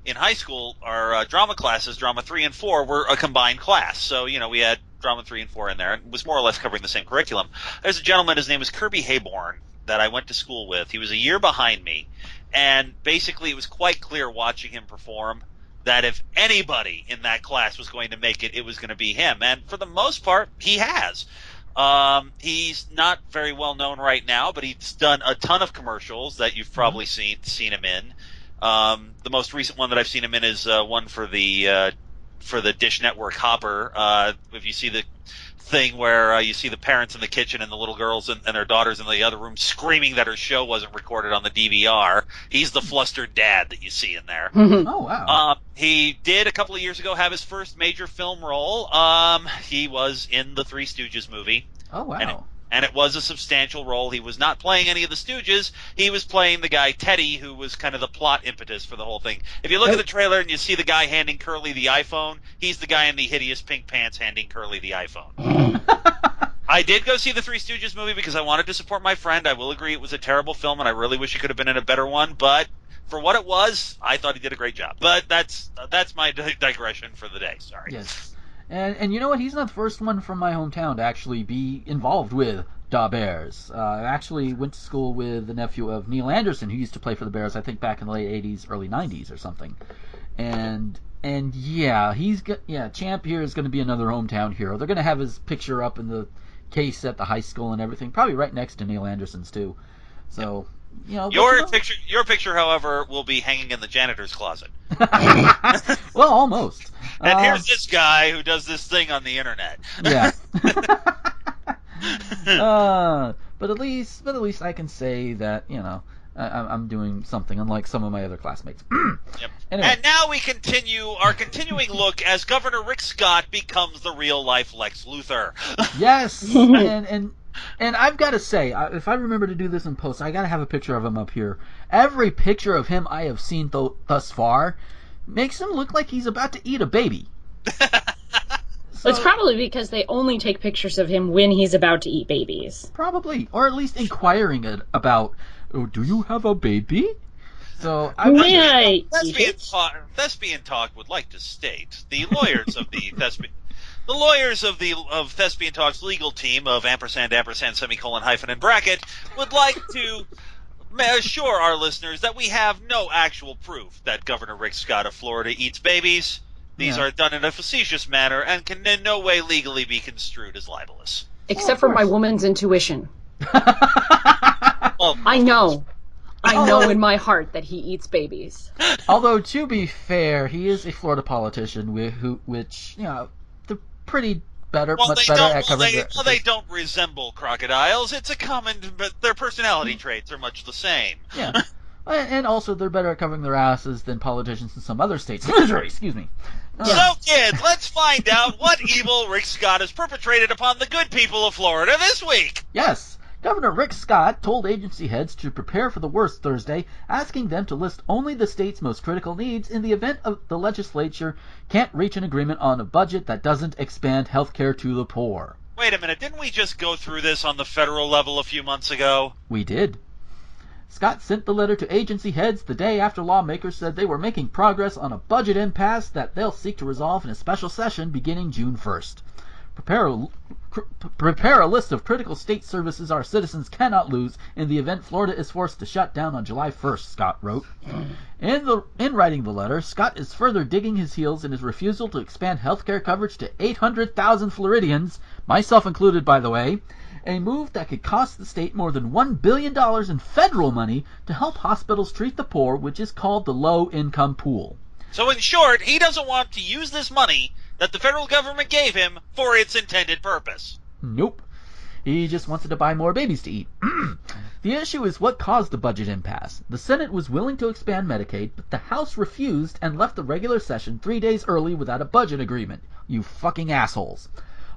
In high school, our drama classes, drama 3 and 4, were a combined class. So, we had drama 3 and 4 in there, and it was more or less covering the same curriculum. There's a gentleman, his name was Kirby Hayborn, that I went to school with. He was a year behind me, and basically it was quite clear watching him perform that if anybody in that class was going to make it, it was going to be him. And for the most part, he has. He's not very well known right now, but he's done a ton of commercials that you've probably seen him in. The most recent one that I've seen him in is one for the Dish Network Hopper. If you see the thing where you see the parents in the kitchen and the little girls and their daughters in the other room screaming that her show wasn't recorded on the DVR, he's the flustered dad that you see in there. Oh, wow. He did a couple of years ago have his first major film role. He was in the Three Stooges movie. Oh, wow. And it was a substantial role. He was not playing any of the Stooges. He was playing the guy Teddy, who was kind of the plot impetus for the whole thing. If you look at the trailer and you see the guy handing Curly the iPhone, he's the guy in the hideous pink pants handing Curly the iPhone. I did go see the Three Stooges movie because I wanted to support my friend. I will agree it was a terrible film, and I really wish he could have been in a better one. But for what it was, I thought he did a great job. But that's my digression for the day. Sorry. Yes. And you know what? He's not the first one from my hometown to actually be involved with the Bears. I actually went to school with the nephew of Neil Anderson, who used to play for the Bears, I think back in the late 80s, early 90s or something. And yeah, Champ here is going to be another hometown hero. They're going to have his picture up in the case at the high school and everything, probably right next to Neil Anderson's too. So, your picture, however, will be hanging in the janitor's closet. Well, almost. And here's this guy who does this thing on the internet. Yeah. But at least I can say that I'm doing something unlike some of my other classmates. Yep. Anyway. And now we continue our continuing look as Governor Rick Scott becomes the real life Lex Luthor. Yes, and I've got to say, if I remember to do this in post, I got to have a picture of him up here. Every picture of him I have seen thus far makes him look like he's about to eat a baby. It's probably because they only take pictures of him when he's about to eat babies. Probably, or at least inquiring about, oh, do you have a baby? So Thespian Talk would like to state the lawyers of the Thespian. The lawyers of Thespian Talk's legal team of ampersand, semicolon, hyphen, and bracket would like to assure our listeners that we have no actual proof that Governor Rick Scott of Florida eats babies. These are done in a facetious manner and can in no way legally be construed as libelous. Except for my woman's intuition. Well, I know in my heart that he eats babies. Although, to be fair, he is a Florida politician, which, they're pretty better, much better at covering they don't resemble crocodiles. It's a common, but their personality traits are much the same. Yeah. And also, they're better at covering their asses than politicians in some other states. Missouri, excuse me. So, kids, let's find out what evil Rick Scott has perpetrated upon the good people of Florida this week. Yes. Governor Rick Scott told agency heads to prepare for the worst Thursday, asking them to list only the state's most critical needs in the event of the legislature can't reach an agreement on a budget that doesn't expand health care to the poor. Wait a minute, didn't we just go through this on the federal level a few months ago? We did. Scott sent the letter to agency heads the day after lawmakers said they were making progress on a budget impasse that they'll seek to resolve in a special session beginning June 1st. Prepare a list of critical state services our citizens cannot lose in the event Florida is forced to shut down on July 1st, Scott wrote. In writing the letter, Scott is further digging his heels in his refusal to expand health care coverage to 800,000 Floridians, myself included, by the way, a move that could cost the state more than $1 billion in federal money to help hospitals treat the poor, which is called the low-income pool. So in short, he doesn't want to use this money that the federal government gave him for its intended purpose. Nope. He just wanted to buy more babies to eat. The issue is what caused the budget impasse. The Senate was willing to expand Medicaid, but the House refused and left the regular session 3 days early without a budget agreement. You fucking assholes.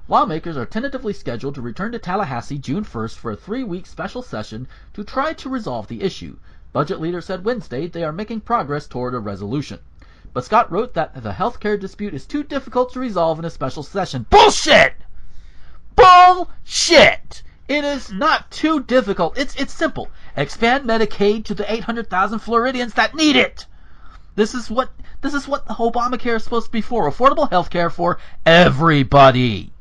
Lawmakers are tentatively scheduled to return to Tallahassee June 1st for a 3-week special session to try to resolve the issue. Budget leaders said Wednesday they are making progress toward a resolution. But Scott wrote that the health care dispute is too difficult to resolve in a special session. Bullshit! Bullshit! It is not too difficult. It's simple. Expand Medicaid to the 800,000 Floridians that need it. This is what Obamacare is supposed to be for. Affordable health care for everybody.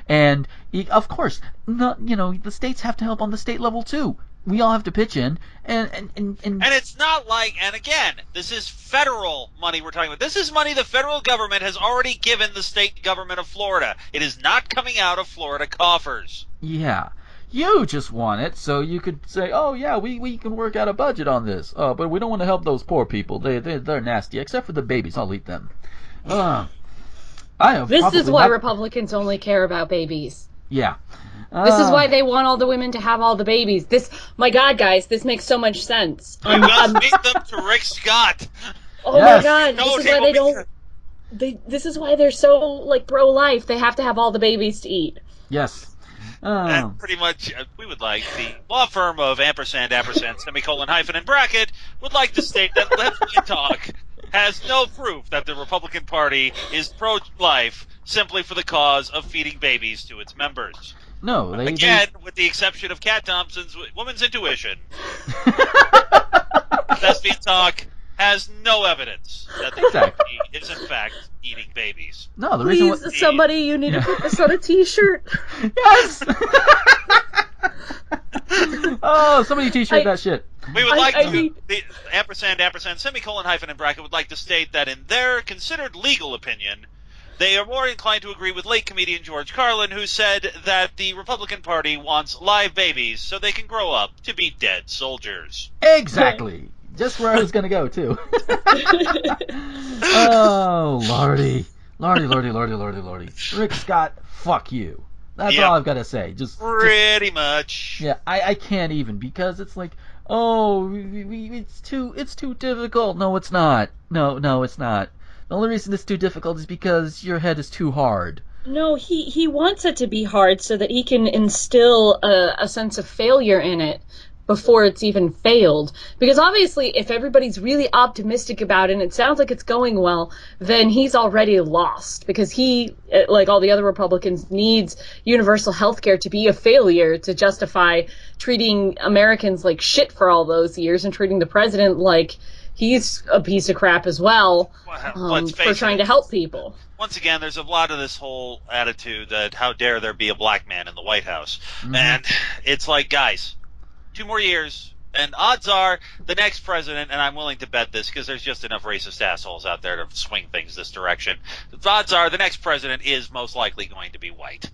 And, of course, the states have to help on the state level, too. We all have to pitch in. And it's not like, and again, this is federal money we're talking about. This is money the federal government has already given the state government of Florida. It is not coming out of Florida coffers. Yeah. You just want it so you could say, oh, yeah, we can work out a budget on this. But we don't want to help those poor people. They're nasty, except for the babies. I'll eat them. This is why Republicans only care about babies. Yeah. This is why they want all the women to have all the babies. My God, guys, this makes so much sense. You must meet them to Rick Scott. Oh yes. My God, this is why they don't. This is why they're so pro-life. They have to have all the babies to eat. Yes. And pretty much, we would like the law firm of ampersand, semicolon, hyphen, and bracket would like to state that Thespian Talk has no proof that the Republican Party is pro-life simply for the cause of feeding babies to its members. No, with the exception of Cat Thompson's woman's intuition, Thespian Talk has no evidence that the party is in fact eating babies. No, the reason somebody, you need to put this on a T-shirt. Yes. Oh, somebody T-shirt that shit. We would like to. The ampersand, semicolon, hyphen, and bracket would like to state that in their considered legal opinion, they are more inclined to agree with late comedian George Carlin, who said that the Republican Party wants live babies so they can grow up to be dead soldiers. Exactly. Just where I was going to go, too. Oh, Lordy. Lordy. Rick Scott, fuck you. That's all I've got to say. Pretty much. Yeah, I can't even, because it's like, it's too difficult. No, it's not. No, it's not. The only reason it's too difficult is because your head is too hard. No, he wants it to be hard so that he can instill a sense of failure in it. before it's even failed. Because obviously, if everybody's really optimistic about it and it sounds like it's going well, then he's already lost. Because he, like all the other Republicans, needs universal health care to be a failure to justify treating Americans like shit for all those years and treating the president like he's a piece of crap as well, for trying to help people. Once again, there's a lot of this whole attitude that how dare there be a black man in the White House. Mm-hmm. And it's like, guys, 2 more years, and odds are the next president, and I'm willing to bet this because there's just enough racist assholes out there to swing things this direction. The odds are the next president is most likely going to be white.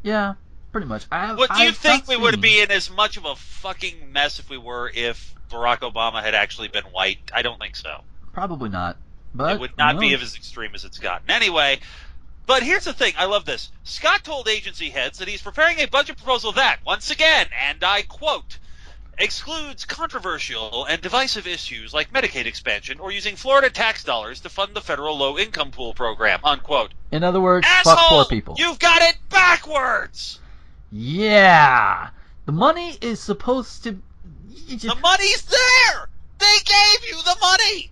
Yeah, pretty much. Do you think we would be in as much of a fucking mess if Barack Obama had actually been white? I don't think so. Probably not. But it would not be as extreme as it's gotten. Anyway, but here's the thing. I love this. Scott told agency heads that he's preparing a budget proposal that, once again, and I quote, excludes controversial and divisive issues like Medicaid expansion or using Florida tax dollars to fund the federal low-income pool program, unquote. In other words, asshole, fuck poor people. You've got it backwards! Yeah! The money is supposed to... The money's there! They gave you the money!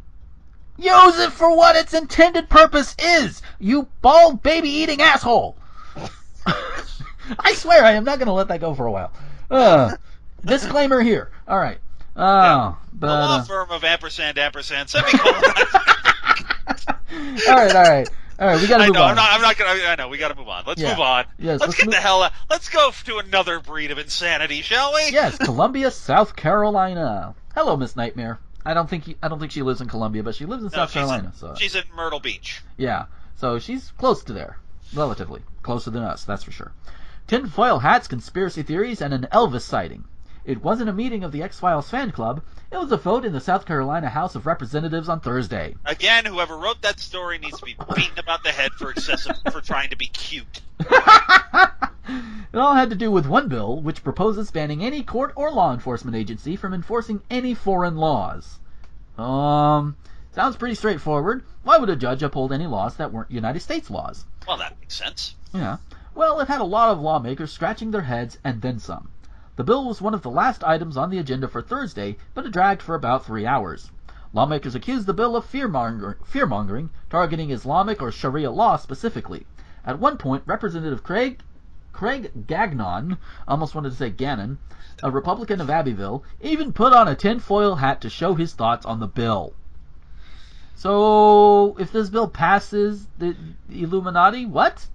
Use it for what its intended purpose is, you bald baby-eating asshole! I swear I am not going to let that go for a while. Disclaimer here. All right. The But law firm of ampersand, semicolon. all right. We got to move on. I'm not gonna. I know we got to move on. Let's move on. Yes, let's get the hell out. Let's go to another breed of insanity, shall we? Yes, Columbia, South Carolina. Hello, Miss Nightmare. I don't think she lives in Columbia, but she lives in South Carolina. She's in Myrtle Beach. Yeah, so she's close to there, relatively closer than us, that's for sure. Tinfoil hats, conspiracy theories, and an Elvis sighting. It wasn't a meeting of the X-Files fan club. It was a vote in the South Carolina House of Representatives on Thursday. Again, whoever wrote that story needs to be beaten about the head for trying to be cute. It all had to do with one bill, which proposes banning any court or law enforcement agency from enforcing any foreign laws. Sounds pretty straightforward. Why would a judge uphold any laws that weren't United States laws? Well, that makes sense. Yeah. Well, it had a lot of lawmakers scratching their heads and then some. The bill was one of the last items on the agenda for Thursday, but it dragged for about 3 hours. Lawmakers accused the bill of fear-mongering, targeting Islamic or Sharia law specifically. At one point, Representative Craig Gagnon, almost wanted to say Gannon, a Republican of Abbeville, even put on a tinfoil hat to show his thoughts on the bill. So, if this bill passes, the Illuminati, what?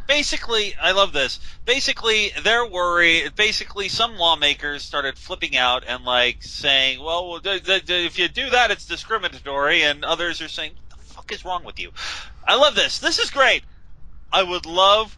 Basically, I love this. Basically, they're worried. Basically, some lawmakers started flipping out and saying, well, if you do that, it's discriminatory. And others are saying, what the fuck is wrong with you? I love this. This is great. I would love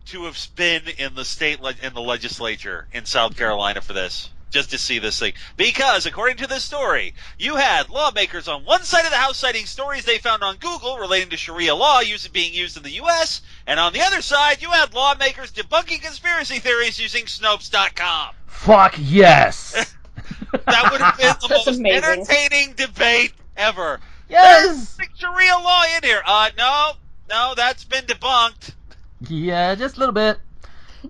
to have been in the legislature in South Carolina for this, just to see this thing. Because, according to this story, you had lawmakers on one side of the House citing stories they found on Google relating to Sharia law being used in the U.S., and on the other side, you had lawmakers debunking conspiracy theories using Snopes.com. Fuck yes! That would have been the most amazing. entertaining debate ever. Yes! There's Sharia law in here. No, that's been debunked. Yeah, just a little bit.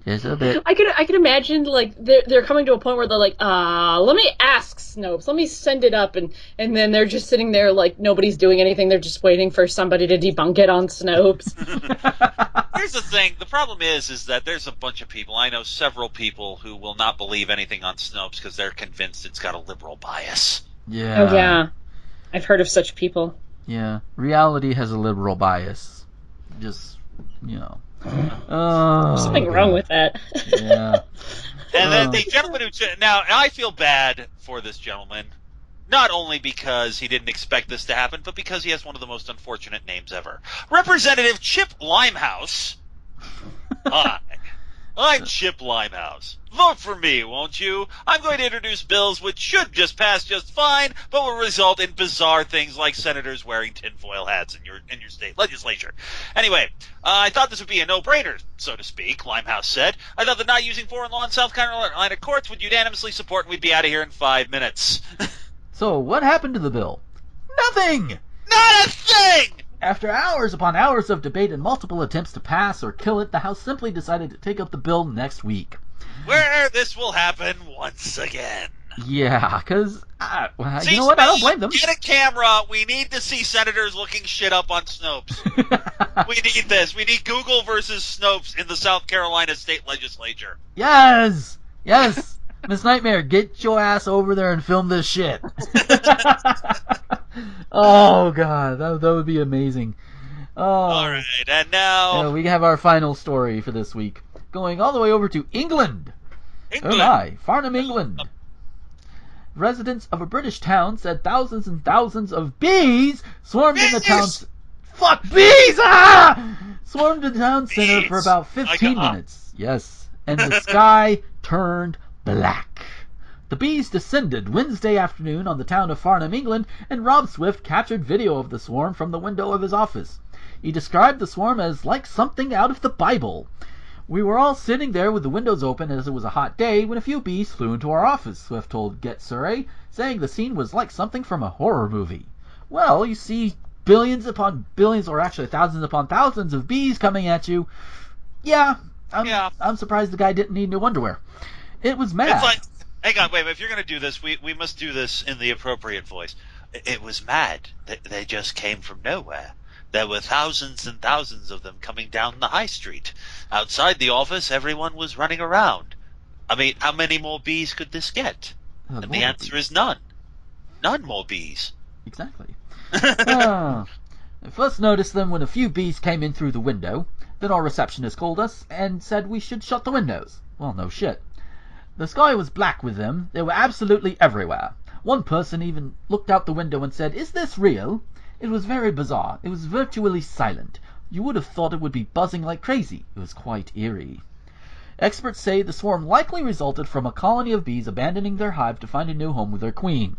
Just a bit. I could imagine they're coming to a point where they're like, let me ask Snopes, let me send it up, and then they're just sitting there like nobody's doing anything. They're just waiting for somebody to debunk it on Snopes. Here's the thing. The problem is that there's a bunch of people. I know several people who will not believe anything on Snopes because they're convinced it's got a liberal bias. Yeah. Oh yeah, I've heard of such people. Yeah, reality has a liberal bias. Just, Something wrong with that. Yeah. And then the gentleman now I feel bad for this gentleman, not only because he didn't expect this to happen, but because he has one of the most unfortunate names ever. Representative Chip Limehouse. Hi, I'm Chip Limehouse. Vote for me, won't you? I'm going to introduce bills which should just pass just fine, but will result in bizarre things like senators wearing tinfoil hats in your state legislature. Anyway, I thought this would be a no-brainer, so to speak, Limehouse said. I thought that not using foreign law in South Carolina courts would unanimously support and we'd be out of here in 5 minutes. So, what happened to the bill? Nothing! Not a thing! After hours upon hours of debate and multiple attempts to pass or kill it, the House simply decided to take up the bill next week. Where this will happen once again. Yeah, because, See, you know what, I don't blame them. Get a camera. We need to see senators looking shit up on Snopes. We need this. We need Google versus Snopes in the South Carolina state legislature. Yes! Yes! Miss Nightmare, get your ass over there and film this shit. Oh, God, that would be amazing. Oh. All right, and now... Yeah, we have our final story for this week. Going all the way over to England. England. Oh my, Farnham, England. Residents of a British town said thousands and thousands of bees swarmed in the town's... Fuck, bees! Ah! Swarmed in the town center for about 15 minutes. Yes. And the sky turned black. The bees descended Wednesday afternoon on the town of Farnham, England, and Rob Swift captured video of the swarm from the window of his office. He described the swarm as like something out of the Bible. We were all sitting there with the windows open as it was a hot day when a few bees flew into our office, Swift told Get Surrey, saying the scene was like something from a horror movie. Well, you see billions upon billions, or actually thousands upon thousands of bees coming at you. Yeah, I'm surprised the guy didn't need new underwear. It was mad. It's like, hang on, wait, if you're going to do this, we must do this in the appropriate voice. It was mad. They just came from nowhere. There were thousands and thousands of them coming down the high street. Outside the office, everyone was running around. I mean, how many more bees could this get? And the answer is none. None more bees. Exactly. I first noticed them when a few bees came in through the window. Then our receptionist called us and said we should shut the windows. Well, no shit. The sky was black with them. They were absolutely everywhere. One person even looked out the window and said, "Is this real?" It was very bizarre. It was virtually silent. You would have thought it would be buzzing like crazy. It was quite eerie. Experts say the swarm likely resulted from a colony of bees abandoning their hive to find a new home with their queen.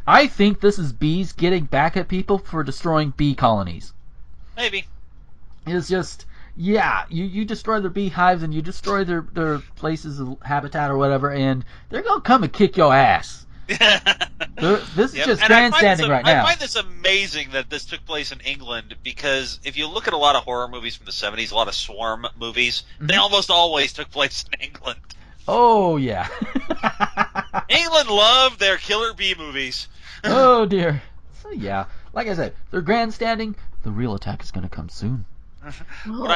I think this is bees getting back at people for destroying bee colonies. Maybe. It's just, yeah, you destroy their beehives and you destroy their places of habitat or whatever, and they're going to come and kick your ass. This is just grandstanding right now. I find this amazing that this took place in England, because if you look at a lot of horror movies from the 70s, a lot of swarm movies, they almost always took place in England. Oh, yeah. England loved their killer bee movies. Oh, dear. So, yeah, like I said, they're grandstanding. The real attack is going to come soon. Go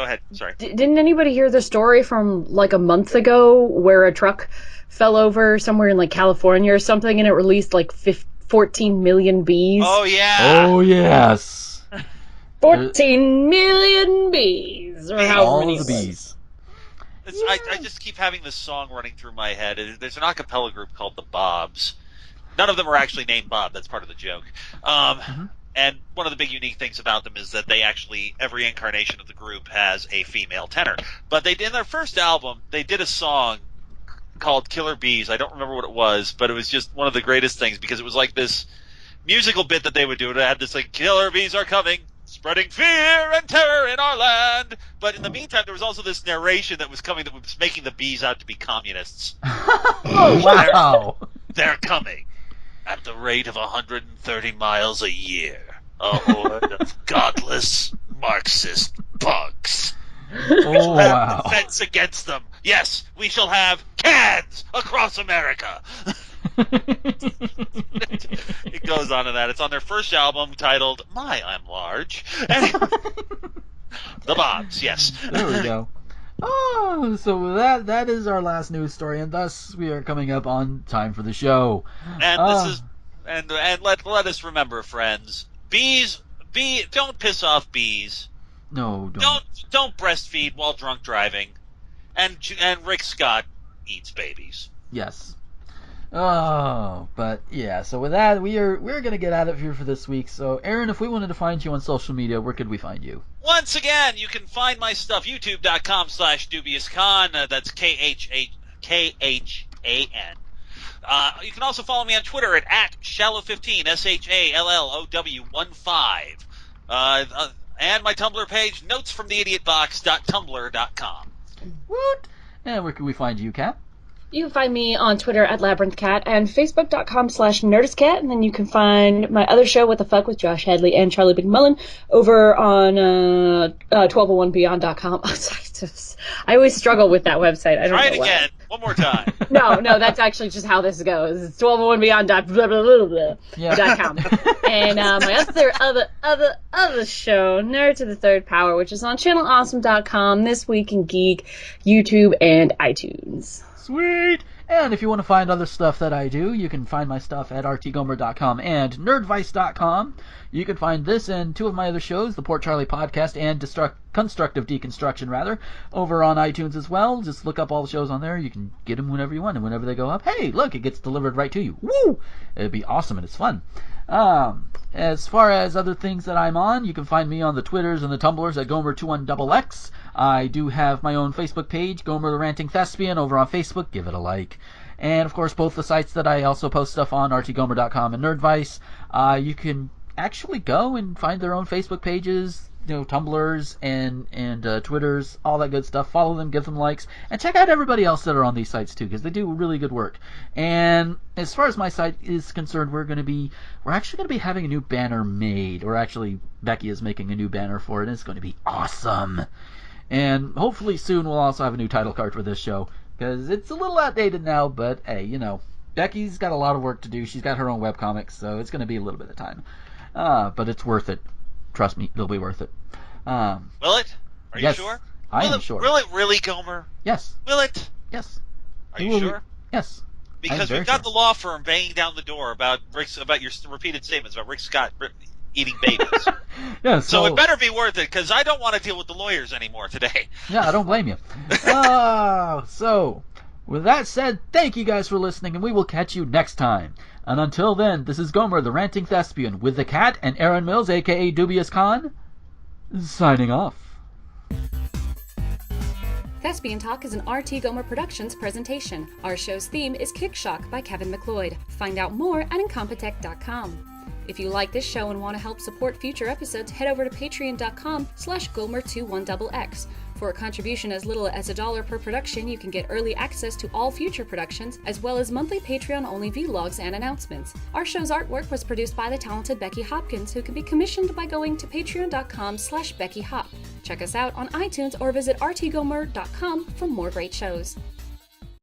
ahead. Sorry. Didn't anybody hear the story from like a month ago where a truck fell over somewhere in like California or something and it released like 14 million bees? Oh, yeah. Oh, yes. 14 million bees. Or however many all the bees. I just keep having this song running through my head. There's an a cappella group called the Bobs. None of them are actually named Bob. That's part of the joke. And one of the big unique things about them is that they actually, every incarnation of the group has a female tenor. But they did, in their first album, they did a song called Killer Bees. I don't remember what it was, but it was just one of the greatest things, because it was like this musical bit that they would do. It had this like, killer bees are coming, spreading fear and terror in our land. But in the meantime, there was also this narration that was coming that was making the bees out to be communists. Oh, wow. They're coming. At the rate of 130 miles a year, a horde of godless Marxist punks. Oh, wow. Defense against them. Yes, we shall have cans across America. It goes on to that. It's on their first album titled My I'm Large. The Bobs, yes. There we go. Oh, so that is our last news story, and thus we are coming up on time for the show. And this is, and let us remember, friends, don't piss off bees. No, Don't breastfeed while drunk driving, and Rick Scott eats babies. Yes. Oh, but yeah. So with that, we're gonna get out of here for this week. So, Erin, if we wanted to find you on social media, where could we find you? Once again, you can find my stuff youtube.com/dubiouscon. That's KHAN. You can also follow me on Twitter at shallow15, SHALLOW15. And my Tumblr page, notesfromtheidiotbox.tumblr.com. Woot! And where can we find you, Kat? You can find me on Twitter at labyrinthcat and facebook.com/nerdistcat, and then you can find my other show, What the Fuck, with Josh Hadley and Charlie McMullen, over on 1201beyond.com. I always struggle with that website. I don't know why. One more time. No, that's actually just how this goes. It's 1201beyond.com. And my other show, Nerd to the Third Power, which is on channelawesome.com, This Week in Geek, YouTube, and iTunes. Sweet! And if you want to find other stuff that I do, you can find my stuff at rtgomer.com and nerdvice.com. You can find this and two of my other shows, the Port Charlie Podcast and Constructive Deconstruction, over on iTunes as well. Just look up all the shows on there. You can get them whenever you want, and whenever they go up, hey, look, it gets delivered right to you. Woo! It'd be awesome, and it's fun. As far as other things that I'm on, you can find me on the Twitters and the Tumblrs at Gomer21XX. I do have my own Facebook page, Gomer the Ranting Thespian, over on Facebook. Give it a like. And, of course, both the sites that I also post stuff on, rtgomer.com and Nerdvice. You can actually go and find their own Facebook pages, Tumblrs and Twitters, all that good stuff. Follow them, give them likes, and check out everybody else that are on these sites too, because they do really good work. And as far as my site is concerned, we're actually going to be having a new banner made, or actually Becky is making a new banner for it, and it's going to be awesome. And hopefully soon we'll also have a new title card for this show, because it's a little outdated now, but hey, Becky's got a lot of work to do. She's got her own webcomics, so it's going to be a little bit of time. But it's worth it. Trust me, it'll be worth it. Will it? Are you sure? I am sure. Will it really, Gomer? Yes. Will it? Yes. Are you sure? Yes. Because we've got the law firm banging down the door about your repeated statements about Rick Scott eating babies. Yeah, so it better be worth it, because I don't want to deal with the lawyers anymore today. Yeah, I don't blame you. So, with that said, thank you guys for listening, and we will catch you next time. And until then, this is Gomer, the Ranting Thespian, with the Cat and Aaron Mills, a.k.a. Dubious Khan, signing off. Thespian Talk is an RT Gomer Productions presentation. Our show's theme is Kick Shock by Kevin MacLeod. Find out more at incompetech.com. If you like this show and want to help support future episodes, head over to patreon.com/Gomer21XX. For a contribution as little as $1 per production, you can get early access to all future productions, as well as monthly Patreon-only vlogs and announcements. Our show's artwork was produced by the talented Becky Hopkins, who can be commissioned by going to patreon.com/BeckyHop. Check us out on iTunes or visit rtgomer.com for more great shows.